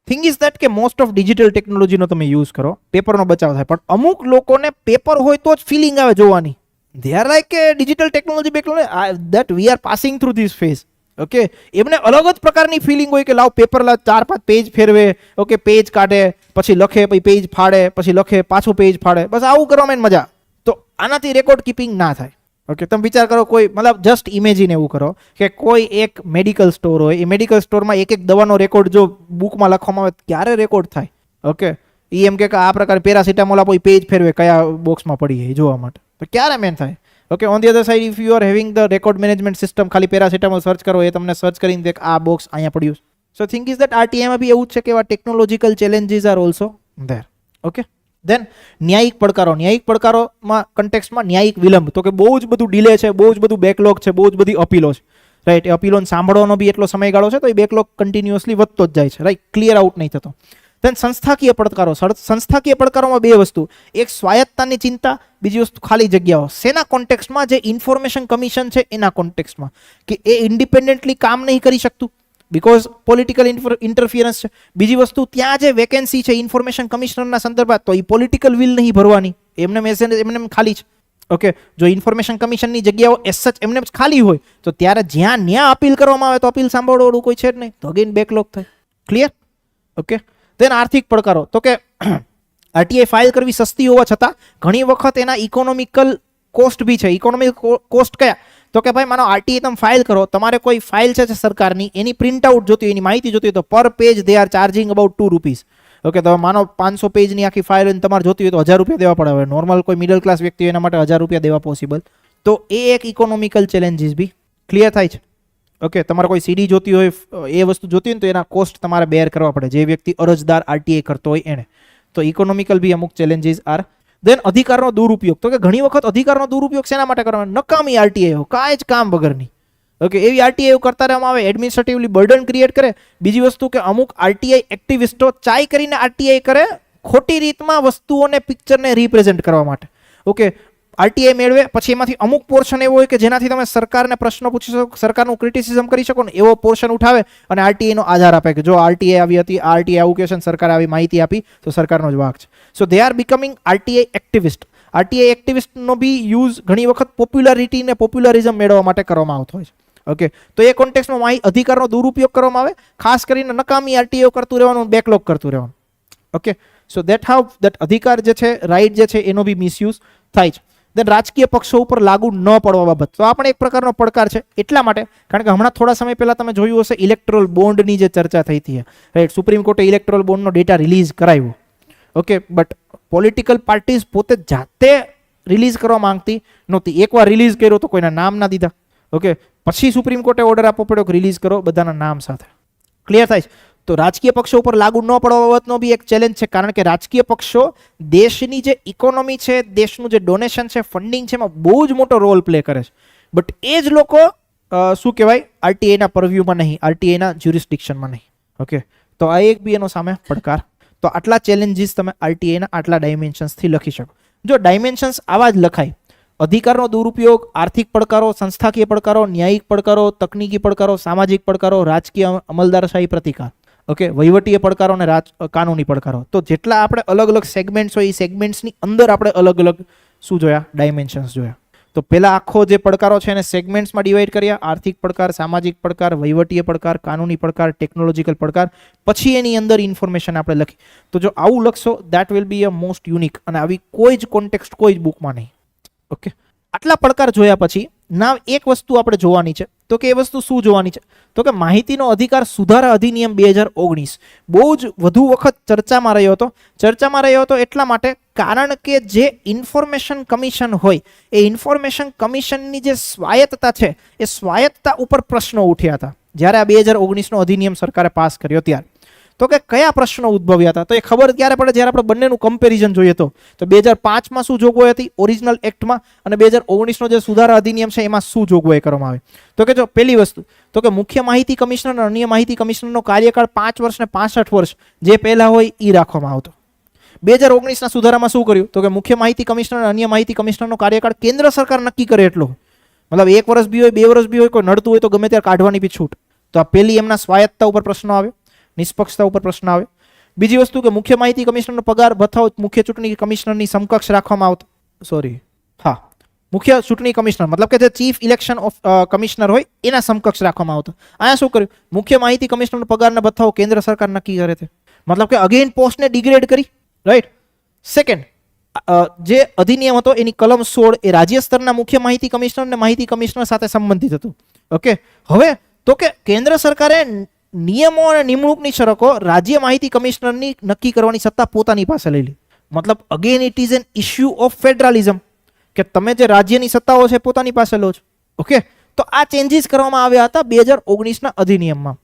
થિંગ ઇઝ દેટ કે મોસ્ટ ઓફ ડિજિટલ ટેકનોલોજીનો તમે યુઝ કરો, પેપરનો બચાવ થાય, પણ અમુક લોકોને પેપર હોય તો જ ફિલિંગ આવે જોવાની. દે આર લાઈક કે digital technology background that we are passing through this phase. Okay, એમને અલગ જ પ્રકારની ફિલિંગ હોય કે લાવ પેપર લાવ, 4-5 પેજ ફેરવે, ઓકે, પેજ કાઢે, પછી લખે, પછી પેજ ફાડે, પછી લખે, પાછું પેજ ફાડે, બસ આવું કરવામાં એને મજા. તો આનાથી રેકોર્ડ કીપિંગ ના થાય. ઓકે, તમે વિચાર કરો, કોઈ મતલબ જસ્ટ ઇમેજિન એવું કરો કે કોઈ એક મેડિકલ સ્ટોર હોય, એ મેડિકલ સ્ટોરમાં એક દવાનો રેકોર્ડ જો બુકમાં લખવામાં આવે ક્યારે રેકોર્ડ થાય? ઓકે, એ એમ કે આ પ્રકારે પેરાસિટામોલ આપો, પેજ ફેરવે કયા બોક્સમાં પડી એ જોવા માટે, તો ક્યારે મેન થાય? Okay, on the other side if you are having the record management system, ખાલી પેરાસિટામોલ સર્ચ કરો, એ તમને સર્ચ કરીને દે આ બોક્સ અહીંયા પડ્યું. સો થિંક ઇઝ દેટ આરટીઆઈમાં બી એવું જ છે કે એવા technological challenges are also there. Okay, then ન્યાયિક પડકારો. ન્યાયિક પડકારોમાં કન્ટેક્સમાં ન્યાયિક વિલંબ, તો કે બહુ જ બધું ડિલે છે, બહુ જ બધું બેકલોગ છે, બહુ જ બધી અપીલો છે, રાઈટ? એ અપીલોને સાંભળવાનો બી એટલો સમયગાળો છે, તો એ બેકલોગ કન્ટિન્યુઅસલી વધતો જ જાય છે, રાઈટ? ક્લિયર આઉટ નહીં થતો. દેન સંસ્થાકીય પડકારો. સંસ્થાકીય પડકારોમાં બે વસ્તુ, એક સ્વાયત્તાની ચિંતા, બીજી વસ્તુ ખાલી જગ્યાઓ. શેના કોન્ટેક્સમાં? જે ઇન્ફોર્મેશન કમિશન છે એના કોન્ટેક્સમાં, કે એ ઇન્ડિપેન્ડન્ટલી કામ નહીં કરી શકતું બીકોઝ પોલિટિકલ ઇન્ટરફિયરન્સ છે. બીજી વસ્તુ, ત્યાં જે વેકેન્સી છે ઇન્ફોર્મેશન કમિશનરના સંદર્ભમાં, તો એ પોલિટિકલ વિલ નહીં ભરવાની, એમને એમને ખાલી છે. ઓકે, જો ઇન્ફોર્મેશન કમિશનની જગ્યાઓ એસ સચ એમને ખાલી હોય તો ત્યારે જ્યાં અપીલ કરવામાં આવે તો અપીલ સાંભળવાનું કોઈ છે જ નહીં, તો અગેન બેકલોગ થાય. ક્લિયર? ઓકે, દેન આર્થિક પડકારો, તો કે આરટીઆઈ ફાઇલ કરવી સસ્તી હોવા છતાં ઘણી વખત એના ઇકોનોમિકલ કોસ્ટ બી છે. ઇકોનોમિક કોસ્ટ કયા? તો કે ભાઈ માનો આરટીઆઈ તમે ફાઇલ કરો, તમારે કોઈ ફાઇલ છે સરકારની, એની પ્રિન્ટ આઉટ જોતી હોય, એની માહિતી જોતી હોય, તો પર page they are charging about ₹2. Okay, તો માનો 500 પેજની આખી ફાઇલ તમારે જોતી હોય તો ₹1000 દેવા પડે. હવે નોર્મલ કોઈ મિડલ ક્લાસ વ્યક્તિ હોય એના માટે ₹1000 દેવા પોસિબલ. તો એ એક ઇકોનોમિકલ ચેલેન્જીસ બી ક્લિયર થાય છે. ઓકે, તમારે કોઈ સીડી જોતી હોય, એ વસ્તુ જોતી હોય તો એના કોસ્ટ તમારે બેર કરવા પડે, જે વ્યક્તિ અરજદાર આરટીઆઈ કરતો હોય એને. તો ઇકોનોમિકલ બી અમુક ચેલેન્જીસ આર. દેન અધિકારનો દુરુપયોગ, તો કે ઘણી વખત અધિકારનો દુરુપયોગ શેના માટે કરવાનો? નકામી આરટીઆઈ, કાંઈ જ કામ વગરની. ઓકે, એવી આરટીઆઈ કરતા રહેવામાં આવે, એડમિનિસ્ટ્રેટિવલી બર્ડન ક્રિએટ કરે. બીજી વસ્તુ કે અમુક આરટીઆઈ એક્ટિવિસ્ટો ચાઈ કરીને આરટીઆઈ કરે ખોટી રીતમાં વસ્તુઓને, પિક્ચરને રિપ્રેઝેન્ટ કરવા માટે. ઓકે, આરટીઆઈ મેળવે, પછી એમાંથી અમુક પોર્શન એવો હોય કે જેનાથી તમે સરકારને પ્રશ્નો પૂછી શકો, સરકારનું ક્રિટિસિઝમ કરી શકો ને, એવો પોર્શન ઉઠાવે અને આરટીઆઈનો આધાર આપે કે જો આરટીઆઈ આવી હતી, આરટીઆઈ આવું કહે છે, સરકારે આવી માહિતી આપી, તો સરકારનો જ વાંક છે. So they are becoming RTI activist. RTI એક્ટિવિસ્ટનો બી યુઝ ઘણી વખત પોપ્યુલારિટી ને પોપ્યુલરિઝમ મેળવવા માટે કરવામાં આવતો હોય છે. ઓકે, તો એ કોન્ટેક્સમાં અધિકારનો દુરુપયોગ કરવામાં આવે, ખાસ કરીને નકામી આરટીઆઈ કરતું રહેવાનું, બેકલોગ કરતું રહેવાનું. ઓકે, સો દેટ અધિકાર જે છે, રાઇટ જે છે, એનો બી મિસયુઝ થાય છે. દેન રાજકીય પક્ષો ઉપર લાગુ ન પડવા બાબત, તો આ પણ એક પ્રકારનો પડકાર છે. એટલા માટે કારણ કે હમણાં થોડા સમય પહેલા તમે જોયું હશે ઇલેક્ટોરલ બોન્ડની જે ચર્ચા થઈ હતી, રાઈટ? સુપ્રીમ કોર્ટે ઇલેક્ટોરલ બોન્ડનો ડેટા રિલીઝ કરાવ્યો. ઓકે, બટ પોલિટિકલ પાર્ટીઝ પોતે જાતે રિલીઝ કરવા માંગતી નહોતી. એકવાર રિલીઝ કર્યો તો કોઈના નામ ના દીધા. ઓકે, પછી સુપ્રીમ કોર્ટે ઓર્ડર આપવો પડ્યો કે રિલીઝ કરો બધાના નામ સાથે. ક્લિયર થાય છે? તો રાજકીય પક્ષો ઉપર લાગુ ન પડવા બાબતનો બી એક ચેલેન્જ છે, કારણ કે રાજકીય પક્ષો દેશની જે ઇકોનોમી છે, દેશનું જે ડોનેશન છે, ફંડિંગ છે, એમાં બહુ જ મોટો રોલ પ્લે કરે છે. બટ એ જ લોકો શું કહેવાય, આરટીઆઈના પરવ્યુમાં નહીં, આરટીઆઈના જ્યુરિસ્ડિક્શનમાં નહીં. ઓકે, તો આ એક બી એનો સામે પડકાર. તો આટલા ચેલેન્જીસ તમે આરટીઆઈના આટલા ડાયમેન્શન્સથી લખી શકો. જો ડાયમેન્શન્સ આવા જ લખાય, અધિકારનો દુરુપયોગ, આર્થિક પડકારો, સંસ્થાકીય પડકારો, ન્યાયિક પડકારો, તકનીકી પડકારો, સામાજિક પડકારો, રાજકીય અમલદારશાહી પ્રતિકાર, ઓકે, વહીવટીય પડકારો અને કાનૂની પડકારો. તો જેટલા આપણે અલગ અલગ સેગમેન્ટ્સ હોય, એ સેગમેન્ટ્સની અંદર આપણે અલગ અલગ શું જોયા? ડાયમેન્શન્સ જોયા. તો પહેલા આખો જે પડકારો છે એને સેગમેન્ટ્સમાં ડિવાઈડ કર્યા: આર્થિક પડકાર, સામાજિક પડકાર, વહીવટીય પડકાર, કાનૂની પડકાર, ટેકનોલોજીકલ પડકાર. પછી એની અંદર ઇન્ફોર્મેશન આપણે લખી. તો જો આવું લખશો, that will be a most unique, અને આવી કોઈ જ કોન્ટેક્સ્ટ કોઈ જ બુકમાં નહીં. ઓકે, આટલા પડકાર જોયા પછી ના એક વસ્તુ આપણે જોવાની છે, તો કે એ વસ્તુ શું જોવાની છે? તો કે માહિતીનો અધિકાર સુધારા અધિનિયમ 2019 બહુ જ વધુ વખત ચર્ચામાં રહ્યો હતો એટલા માટે કારણ કે જે ઇન્ફોર્મેશન કમિશન હોય, એ ઇન્ફોર્મેશન કમિશનની જે સ્વાયત્તતા છે, એ સ્વાયત્તતા ઉપર પ્રશ્નો ઉઠ્યા હતા જ્યારે આ 2019નો અધિનિયમ સરકારે પાસ કર્યો ત્યારે. તો કે કયા પ્રશ્નો ઉદ્ભવ્યા હતા? તો એ ખબર ક્યારે પડે? જ્યારે આપણે બંનેનું કમ્પેરિઝન જોઈએ તો 2005માં શું જોગવાઈ હતી ઓરિજિનલ એક્ટમાં, અને 2019નો જે સુધારા અધિનિયમ છે એમાં શું જોગવાઈ કરવામાં આવી. તો કે જો પહેલી વસ્તુ, તો કે મુખ્ય માહિતી કમિશનર અને અન્ય માહિતી કમિશનરનો કાર્યકાળ 5 વર્ષ ને 65 વર્ષ જે પહેલા હોય એ રાખવામાં આવતો. 2019ના સુધારામાં શું કર્યું? તો કે મુખ્ય માહિતી કમિશનર અને અન્ય માહિતી કમિશનરનો કાર્યકાળ કેન્દ્ર સરકાર નક્કી કરે એટલો, મતલબ 1 વર્ષ બી હોય, 2 વર્ષ બી હોય, કોઈ નડતું હોય તો ગમે ત્યારે કાઢવાની બી છૂટ. તો આ પહેલી એમના સ્વાયત્તતા ઉપર પ્રશ્નો આવે, નિષ્પક્ષતા ઉપર પ્રશ્ન આવે. બીજી વસ્તુ કે મુખ્ય માહિતી કમિશનરનો પગાર ભથ્થો મુખ્ય ચૂંટણી કમિશનરની સમકક્ષ રાખવામાં આવતો, સોરી હા, મુખ્ય ચૂંટણી કમિશનર મતલબ કે જે ચીફ ઇલેક્શન કમિશનર હોય એના સમકક્ષ રાખવામાં આવતો. અહીંયા શું કર્યું, મુખ્ય માહિતી કમિશનરનો પગારના ભથ્થાઓ કેન્દ્ર સરકાર નક્કી કરે છે. મતલબ કે અગેન પોસ્ટને ડિગ્રેડ કરી, રાઈટ. સેકન્ડ, જે અધિનિયમ હતો એની કલમ 16 એ રાજ્ય સ્તરના મુખ્ય માહિતી કમિશનર અને માહિતી કમિશનર સાથે સંબંધિત હતું. ઓકે, હવે તો કે કેન્દ્ર સરકારે નિયમો અને નિમણૂકની શરતો રાજ્ય માહિતી કમિશનરની નક્કી કરવાની સત્તા પોતાની પાસે લઈ લી. મતલબ again it is an issue of federalism કે તમે જે રાજ્યની સત્તાઓ છે પોતાની પાસે લો છો. ઓકે, તો આ ચેન્જીસ કરવામાં આવ્યા હતા 2019ના અધિનિયમમાં.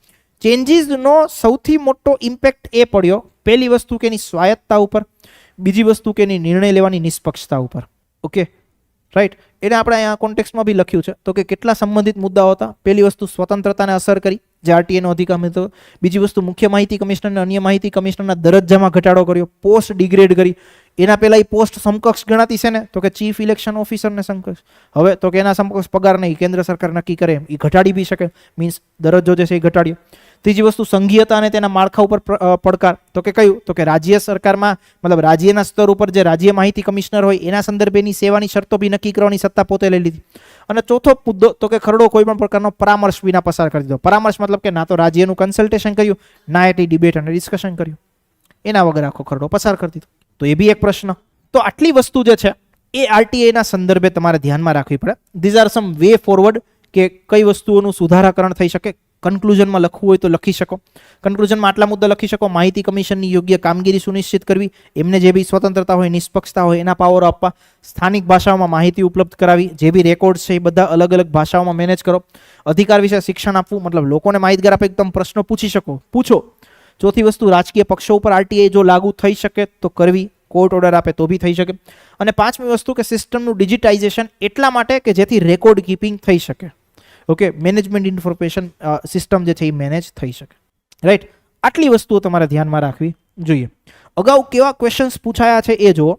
ચેન્જીસનો સૌથી મોટો ઇમ્પેક્ટ એ પડ્યો, પહેલી વસ્તુ કે એની સ્વાયત્તતા ઉપર, બીજી વસ્તુ કે એની નિર્ણય લેવાની નિષ્પક્ષતા ઉપર. Okay, right. એને આપણે અહીંયા કોન્ટેક્સ્ટમાં બી લખ્યું છે તો કે કેટલા સંબંધિત મુદ્દાઓ હતા. પહેલી વસ્તુ સ્વતંત્રતાને અસર કરી, જે આરટીએનો અધિકાર હતો. બીજી વસ્તુ મુખ્ય માહિતી કમિશનર અને અન્ય માહિતી કમિશનરના દરજ્જામાં ઘટાડો કર્યો, પોસ્ટ ડિગ્રેડ કરી. એના પહેલા એ પોસ્ટ સમકક્ષ ગણાતી છે ને, તો કે ચીફ ઇલેક્શન ઓફિસરને સમકક્ષ. હવે તો કે એના સમકક્ષ પગાર નહીં, કેન્દ્ર સરકાર નક્કી કરે એમ, એ ઘટાડી બી શકે, મીન્સ દરજ્જો જે છે એ ઘટાડ્યો. ત્રીજી વસ્તુ સંઘીયતા અને તેના માળખા ઉપર પડકાર, તો કે કયું, તો કે રાજ્ય સરકારમાં મતલબ રાજ્યના સ્તર ઉપર જે રાજ્ય માહિતી કમિશનર હોય એના સંદર્ભેની સેવાની શરતો બી નક્કી કરવાની સત્તા પોતે લઈ લીધી. અને ચોથો મુદ્દો તો કે ખરડો કોઈ પણ પ્રકારનો પરામર્શ વિના પસાર કરી દીધો. પરામર્શ મતલબ કે ના તો રાજ્યનું કન્સલ્ટેશન કર્યું, ના એટી ડિબેટ અને ડિસ્કશન કર્યું, એના વગર આખો ખરડો પસાર કરી દીધો. તો એ બી એક પ્રશ્ન. તો આટલી વસ્તુ જે છે એ આરટીઆઈના સંદર્ભે તમારે ધ્યાનમાં રાખવી પડે. These are some way forward કે કઈ વસ્તુઓનું સુધારાકરણ થઈ શકે. કન્ક્લુઝનમાં લખવું હોય તો લખી શકો. કન્ક્લુઝનમાં આટલા મુદ્દા લખી શકો: માહિતી કમિશનની યોગ્ય કામગીરી સુનિશ્ચિત કરવી, એમને જે બી સ્વતંત્રતા હોય, નિષ્પક્ષતા હોય એના પાવર આપવા, સ્થાનિક ભાષાઓમાં માહિતી ઉપલબ્ધ કરાવી, જે બી રેકોર્ડ્સ છે એ બધા અલગ અલગ ભાષાઓમાં મેનેજ કરો, અધિકાર વિશે શિક્ષણ આપવું, મતલબ લોકોને માહિતગાર આપે, એકદમ પ્રશ્નો પૂછી શકો, પૂછો. ચોથી વસ્તુ, રાજકીય પક્ષો ઉપર આરટીઆઈ જો લાગુ થઈ શકે તો કરવી, કોર્ટ ઓર્ડર આપે તો બી થઈ શકે. અને પાંચમી વસ્તુ કે સિસ્ટમનું ડિજિટાઇઝેશન એટલા માટે કે જેથી રેકોર્ડ કીપિંગ થઈ શકે. ઓકે, મેનેજમેન્ટ ઇન્ફોર્મેશન સિસ્ટમ જે છે એ મેનેજ થઈ શકે, રાઈટ. આટલી વસ્તુઓ તમારે ધ્યાનમાં રાખવી જોઈએ. અગાઉ કેવા ક્વેશ્ચન્સ પૂછાયા છે એ જુઓ.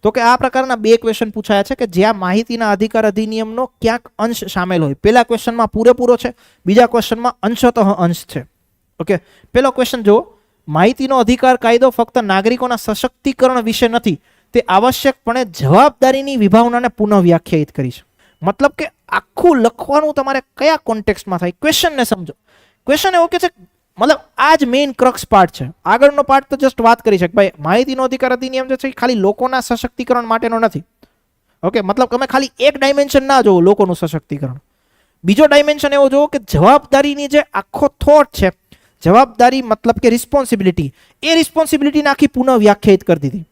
તો કે આ પ્રકારના બે ક્વેશ્ચન પૂછાયા છે કે જ્યાં માહિતીના અધિકાર અધિનિયમનો ક્યાંક અંશ સામેલ હોય. પહેલા ક્વેશ્ચનમાં પૂરેપૂરો છે, બીજા ક્વેશ્ચનમાં અંશતઃ અંશ છે. ઓકે, પહેલો ક્વેશ્ચન જુઓ. માહિતીનો અધિકાર કાયદો ફક્ત નાગરિકોના સશક્તિકરણ વિશે નથી, તે આવશ્યકપણે જવાબદારીની વિભાવનાને પુનઃ વ્યાખ્યાયિત કરી છે. મતલબ કે આખું લખવાનું તમારે કયા કોન્ટેક્સ્ટમાં થાય, ક્વેશ્ચનને સમજો. ક્વેશ્ચન એવો કે છે, મતલબ આ જ મેઇન ક્રક્સ પાર્ટ છે. આગળનો પાર્ટ તો જસ્ટ વાત કરી છે કે ભાઈ માહિતીનો અધિકાર અધિનિયમ જે છે ખાલી લોકોના સશક્તિકરણ માટેનો નથી. ઓકે, મતલબ તમે ખાલી એક ડાયમેન્શન ના જોવો લોકોનું સશક્તિકરણ. બીજો ડાયમેન્શન એવો જોવો કે જવાબદારીની જે આખો થોટ છે, જવાબદારી મતલબ કે રિસ્પોન્સિબિલિટી, એ રિસ્પોન્સિબિલિટીને આખી પુનઃ વ્યાખ્યાયિત કરી દીધી.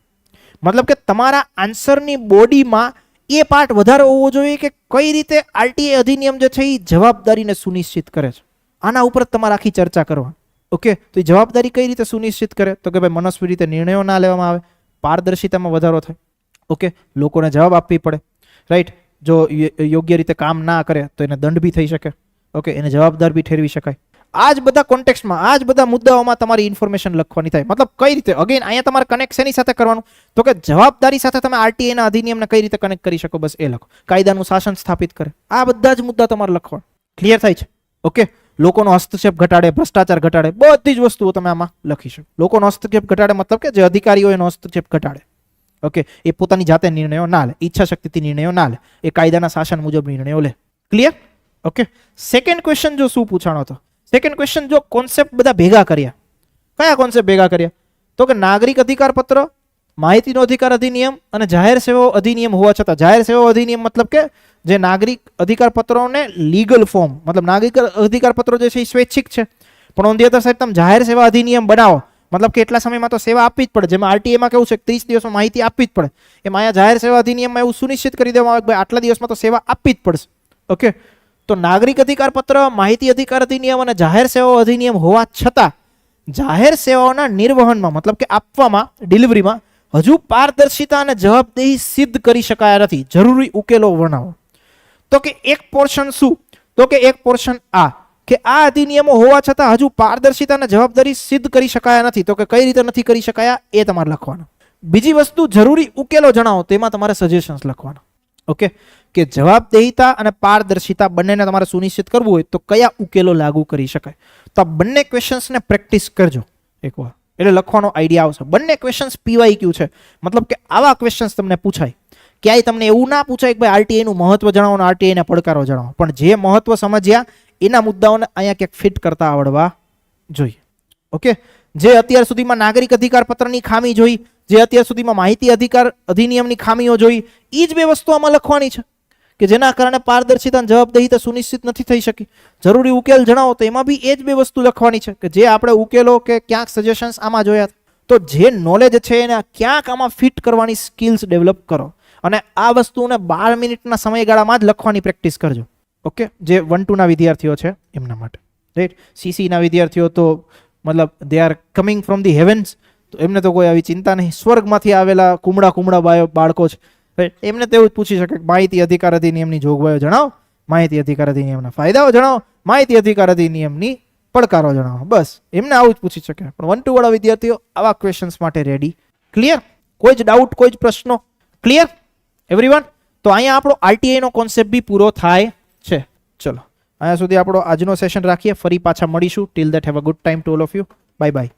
મતલબ કે તમારા આન્સરની બોડીમાં એ પાર્ટ વધારે હોવો જોઈએ કે કઈ રીતે આરટીઆઈ અધિનિયમ જે છે એ જવાબદારીને સુનિશ્ચિત કરે છે. આના ઉપર તમારે આખી ચર્ચા કરવા. ઓકે, તો એ જવાબદારી કઈ રીતે સુનિશ્ચિત કરે, તો કે ભાઈ મનસ્વી રીતે નિર્ણયો ના લેવામાં આવે, પારદર્શિતામાં વધારો થાય. ઓકે, લોકોને જવાબ આપવી પડે, રાઈટ. જો યોગ્ય રીતે કામ ના કરે તો એને દંડ બી થઈ શકે. ઓકે, એને જવાબદાર બી ઠેરવી શકાય. આ જ બધા કોન્ટેક્સ્ટમાં, આ જ બધા મુદ્દાઓમાં તમારી ઇન્ફોર્મેશન લખવાની થાય. મતલબ કઈ રીતે, અગેન અહીંયા તમારે કનેક્ટ શેની સાથે કરવાનું, તો કે જવાબદારી સાથે તમે આરટીઆઈના અધિનિયમને કઈ રીતે કનેક્ટ કરી શકો, બસ એ લખો. કાયદાનું શાસન સ્થાપિત કરે, આ બધા જ મુદ્દા તમારે લખવા. ક્લિયર થાય છે? ઓકે, લોકોનો હસ્તક્ષેપ ઘટાડે, ભ્રષ્ટાચાર ઘટાડે, બધી જ વસ્તુઓ તમે આમાં લખી શકો. લોકોનો હસ્તક્ષેપ ઘટાડે મતલબ કે જે અધિકારીઓ એનો હસ્તક્ષેપ ઘટાડે. ઓકે, એ પોતાની જાતે નિર્ણયો ના લે, ઈચ્છા શક્તિથી નિર્ણયો ના લે, એ કાયદાના શાસન મુજબ નિર્ણયો લે. ક્લિયર? ઓકે, સેકન્ડ ક્વેશ્ચન જો શું પૂછાણો હતો, સેકન્ડ ક્વેશ્ચન જો કોન્સેપ્ટ બધા ભેગા કર્યા. કયા કોન્સેપ્ટ ભેગા કર્યા, તો કે નાગરિક અધિકાર પત્ર, માહિતીનો અધિકાર અધિનિયમ અને જાહેર સેવાઓ અધિનિયમ હોવા છતાં, જાહેર સેવાઓ અધિનિયમ મતલબ કે જે નાગરિક અધિકાર પત્રોને લીગલ ફોર્મ, મતલબ નાગરિક અધિકાર પત્રો જે છે એ સ્વૈચ્છિક છે, પણ ઓન ધી અધર સાઈડ તમે જાહેર સેવા અધિનિયમ બનાવો, મતલબ કે એટલા સમયમાં તો સેવા આપવી જ પડે. જેમાં આરટીઆઈમાં કેવું છે 30 દિવસમાં માહિતી આપવી જ પડે, એમાં અહીંયા જાહેર સેવા અધિનિયમમાં એવું સુનિશ્ચિત કરી દેવામાં આવે કે ભાઈ આટલા દિવસમાં તો સેવા આપવી જ પડશે. ઓકે, તો નાગરિક અધિકાર પત્ર, માહિતી અધિકાર અધિનિયમ અને જાહેર સેવાઓ અધિનિયમ હોવા છતાં જાહેર સેવાઓના નિર્વહનમાં મતલબ કે આપવામાં, ડિલિવરીમાં હજુ પારદર્શિતા અને જવાબદેહી સિદ્ધ કરી શકાયા નથી. જરૂરી ઉકેલો વર્ણવો. તો કે એક પોર્શન શું, તો કે એક પોર્શન આ કે આ અધિનિયમો હોવા છતાં હજુ પારદર્શિતા અને જવાબદારી સિદ્ધ કરી શકાયા નથી. તો કે કઈ રીતે નથી કરી શકાયા એ તમારે લખવાનું. બીજી વસ્તુ, જરૂરી ઉકેલો જણાવો, તેમાં તમારે સજેશન્સ લખવાના. ઓકે, કે જવાબદેહિતા અને પારદર્શિતા બંનેને તમારે સુનિશ્ચિત કરવું હોય તો કયા ઉકેલો લાગુ કરી શકાય. તો આ બંને ક્વેશ્ચન્સને પ્રેક્ટિસ કરજો એકવાર. એટલે લખવાનો આઈડિયા આવશે. બંને ક્વેશ્ચન્સ PYQ છે, મતલબ કે આવા ક્વેશ્ચન્સ તમને પૂછાય. ક્યાંય તમને એવું ના પૂછાય કે ભાઈ આરટીઆઈનું મહત્વ જણાવો અને આરટીઆઈના પડકારો જણાવો, પણ જે મહત્વ સમજ્યા એના મુદ્દાઓને અહીંયા ક્યાંક ફિટ કરતા આવડવા જોઈએ. ઓકે, જે અત્યાર સુધીમાં નાગરિક અધિકાર પત્રની ખામી જોઈ, જે અત્યાર સુધીમાં માહિતી અધિકાર અધિનિયમની ખામીઓ જોઈ, એ જ બે વસ્તુ આમાં લખવાની છે કે જેના કારણે પારદર્શિતા અને જવાબદેહીતા સુનિશ્ચિત નથી થઈ શકી. જરૂરી ઉકેલ જણાવો તો એમાં બી એ જ બે વસ્તુ લખવાની છે કે જે આપણે ઉકેલો કે ક્યાંક સજેશન્સ આમાં જોયા. તો જે નોલેજ છે એને ક્યાંક આમાં ફિટ કરવાની સ્કિલ્સ ડેવલપ કરો અને આ વસ્તુને 12 મિનિટના સમયગાળામાં જ લખવાની પ્રેક્ટિસ કરજો. ઓકે, જે 1-2 ના વિદ્યાર્થીઓ છે એમના માટે, રાઈટ. CC ના વિદ્યાર્થીઓ તો મતલબ they are coming from the heavens, તો એમને તો કોઈ આવી ચિંતા નહીં. સ્વર્ગમાંથી આવેલા કુમડા બાળકો છે, રાઈટ. એમને તો એવું જ પૂછી શકે માહિતી અધિકાર અધિનિયમની જોગવાઈઓ જણાવો, માહિતી અધિકાર અધિનિયમના ફાયદાઓ જણાવો, માહિતી અધિકાર અધિનિયમની પડકારો જણાવો. બસ એમને આવું જ પૂછી શકે. પણ 1-2 વાળા વિદ્યાર્થીઓ આવા ક્વેશ્ચન્સ માટે રેડી. ક્લિયર? કોઈ જ ડાઉટ, કોઈ જ પ્રશ્નો? Clear everyone? તો અહીંયા આપણો આરટીઆઈ નો કોન્સેપ્ટ બી પૂરો થાય છે. ચલો અહીંયા સુધી આપણો આજનો સેશન રાખીએ. ફરી પાછા મળીશું. Till that have a good time to all of you. Bye bye.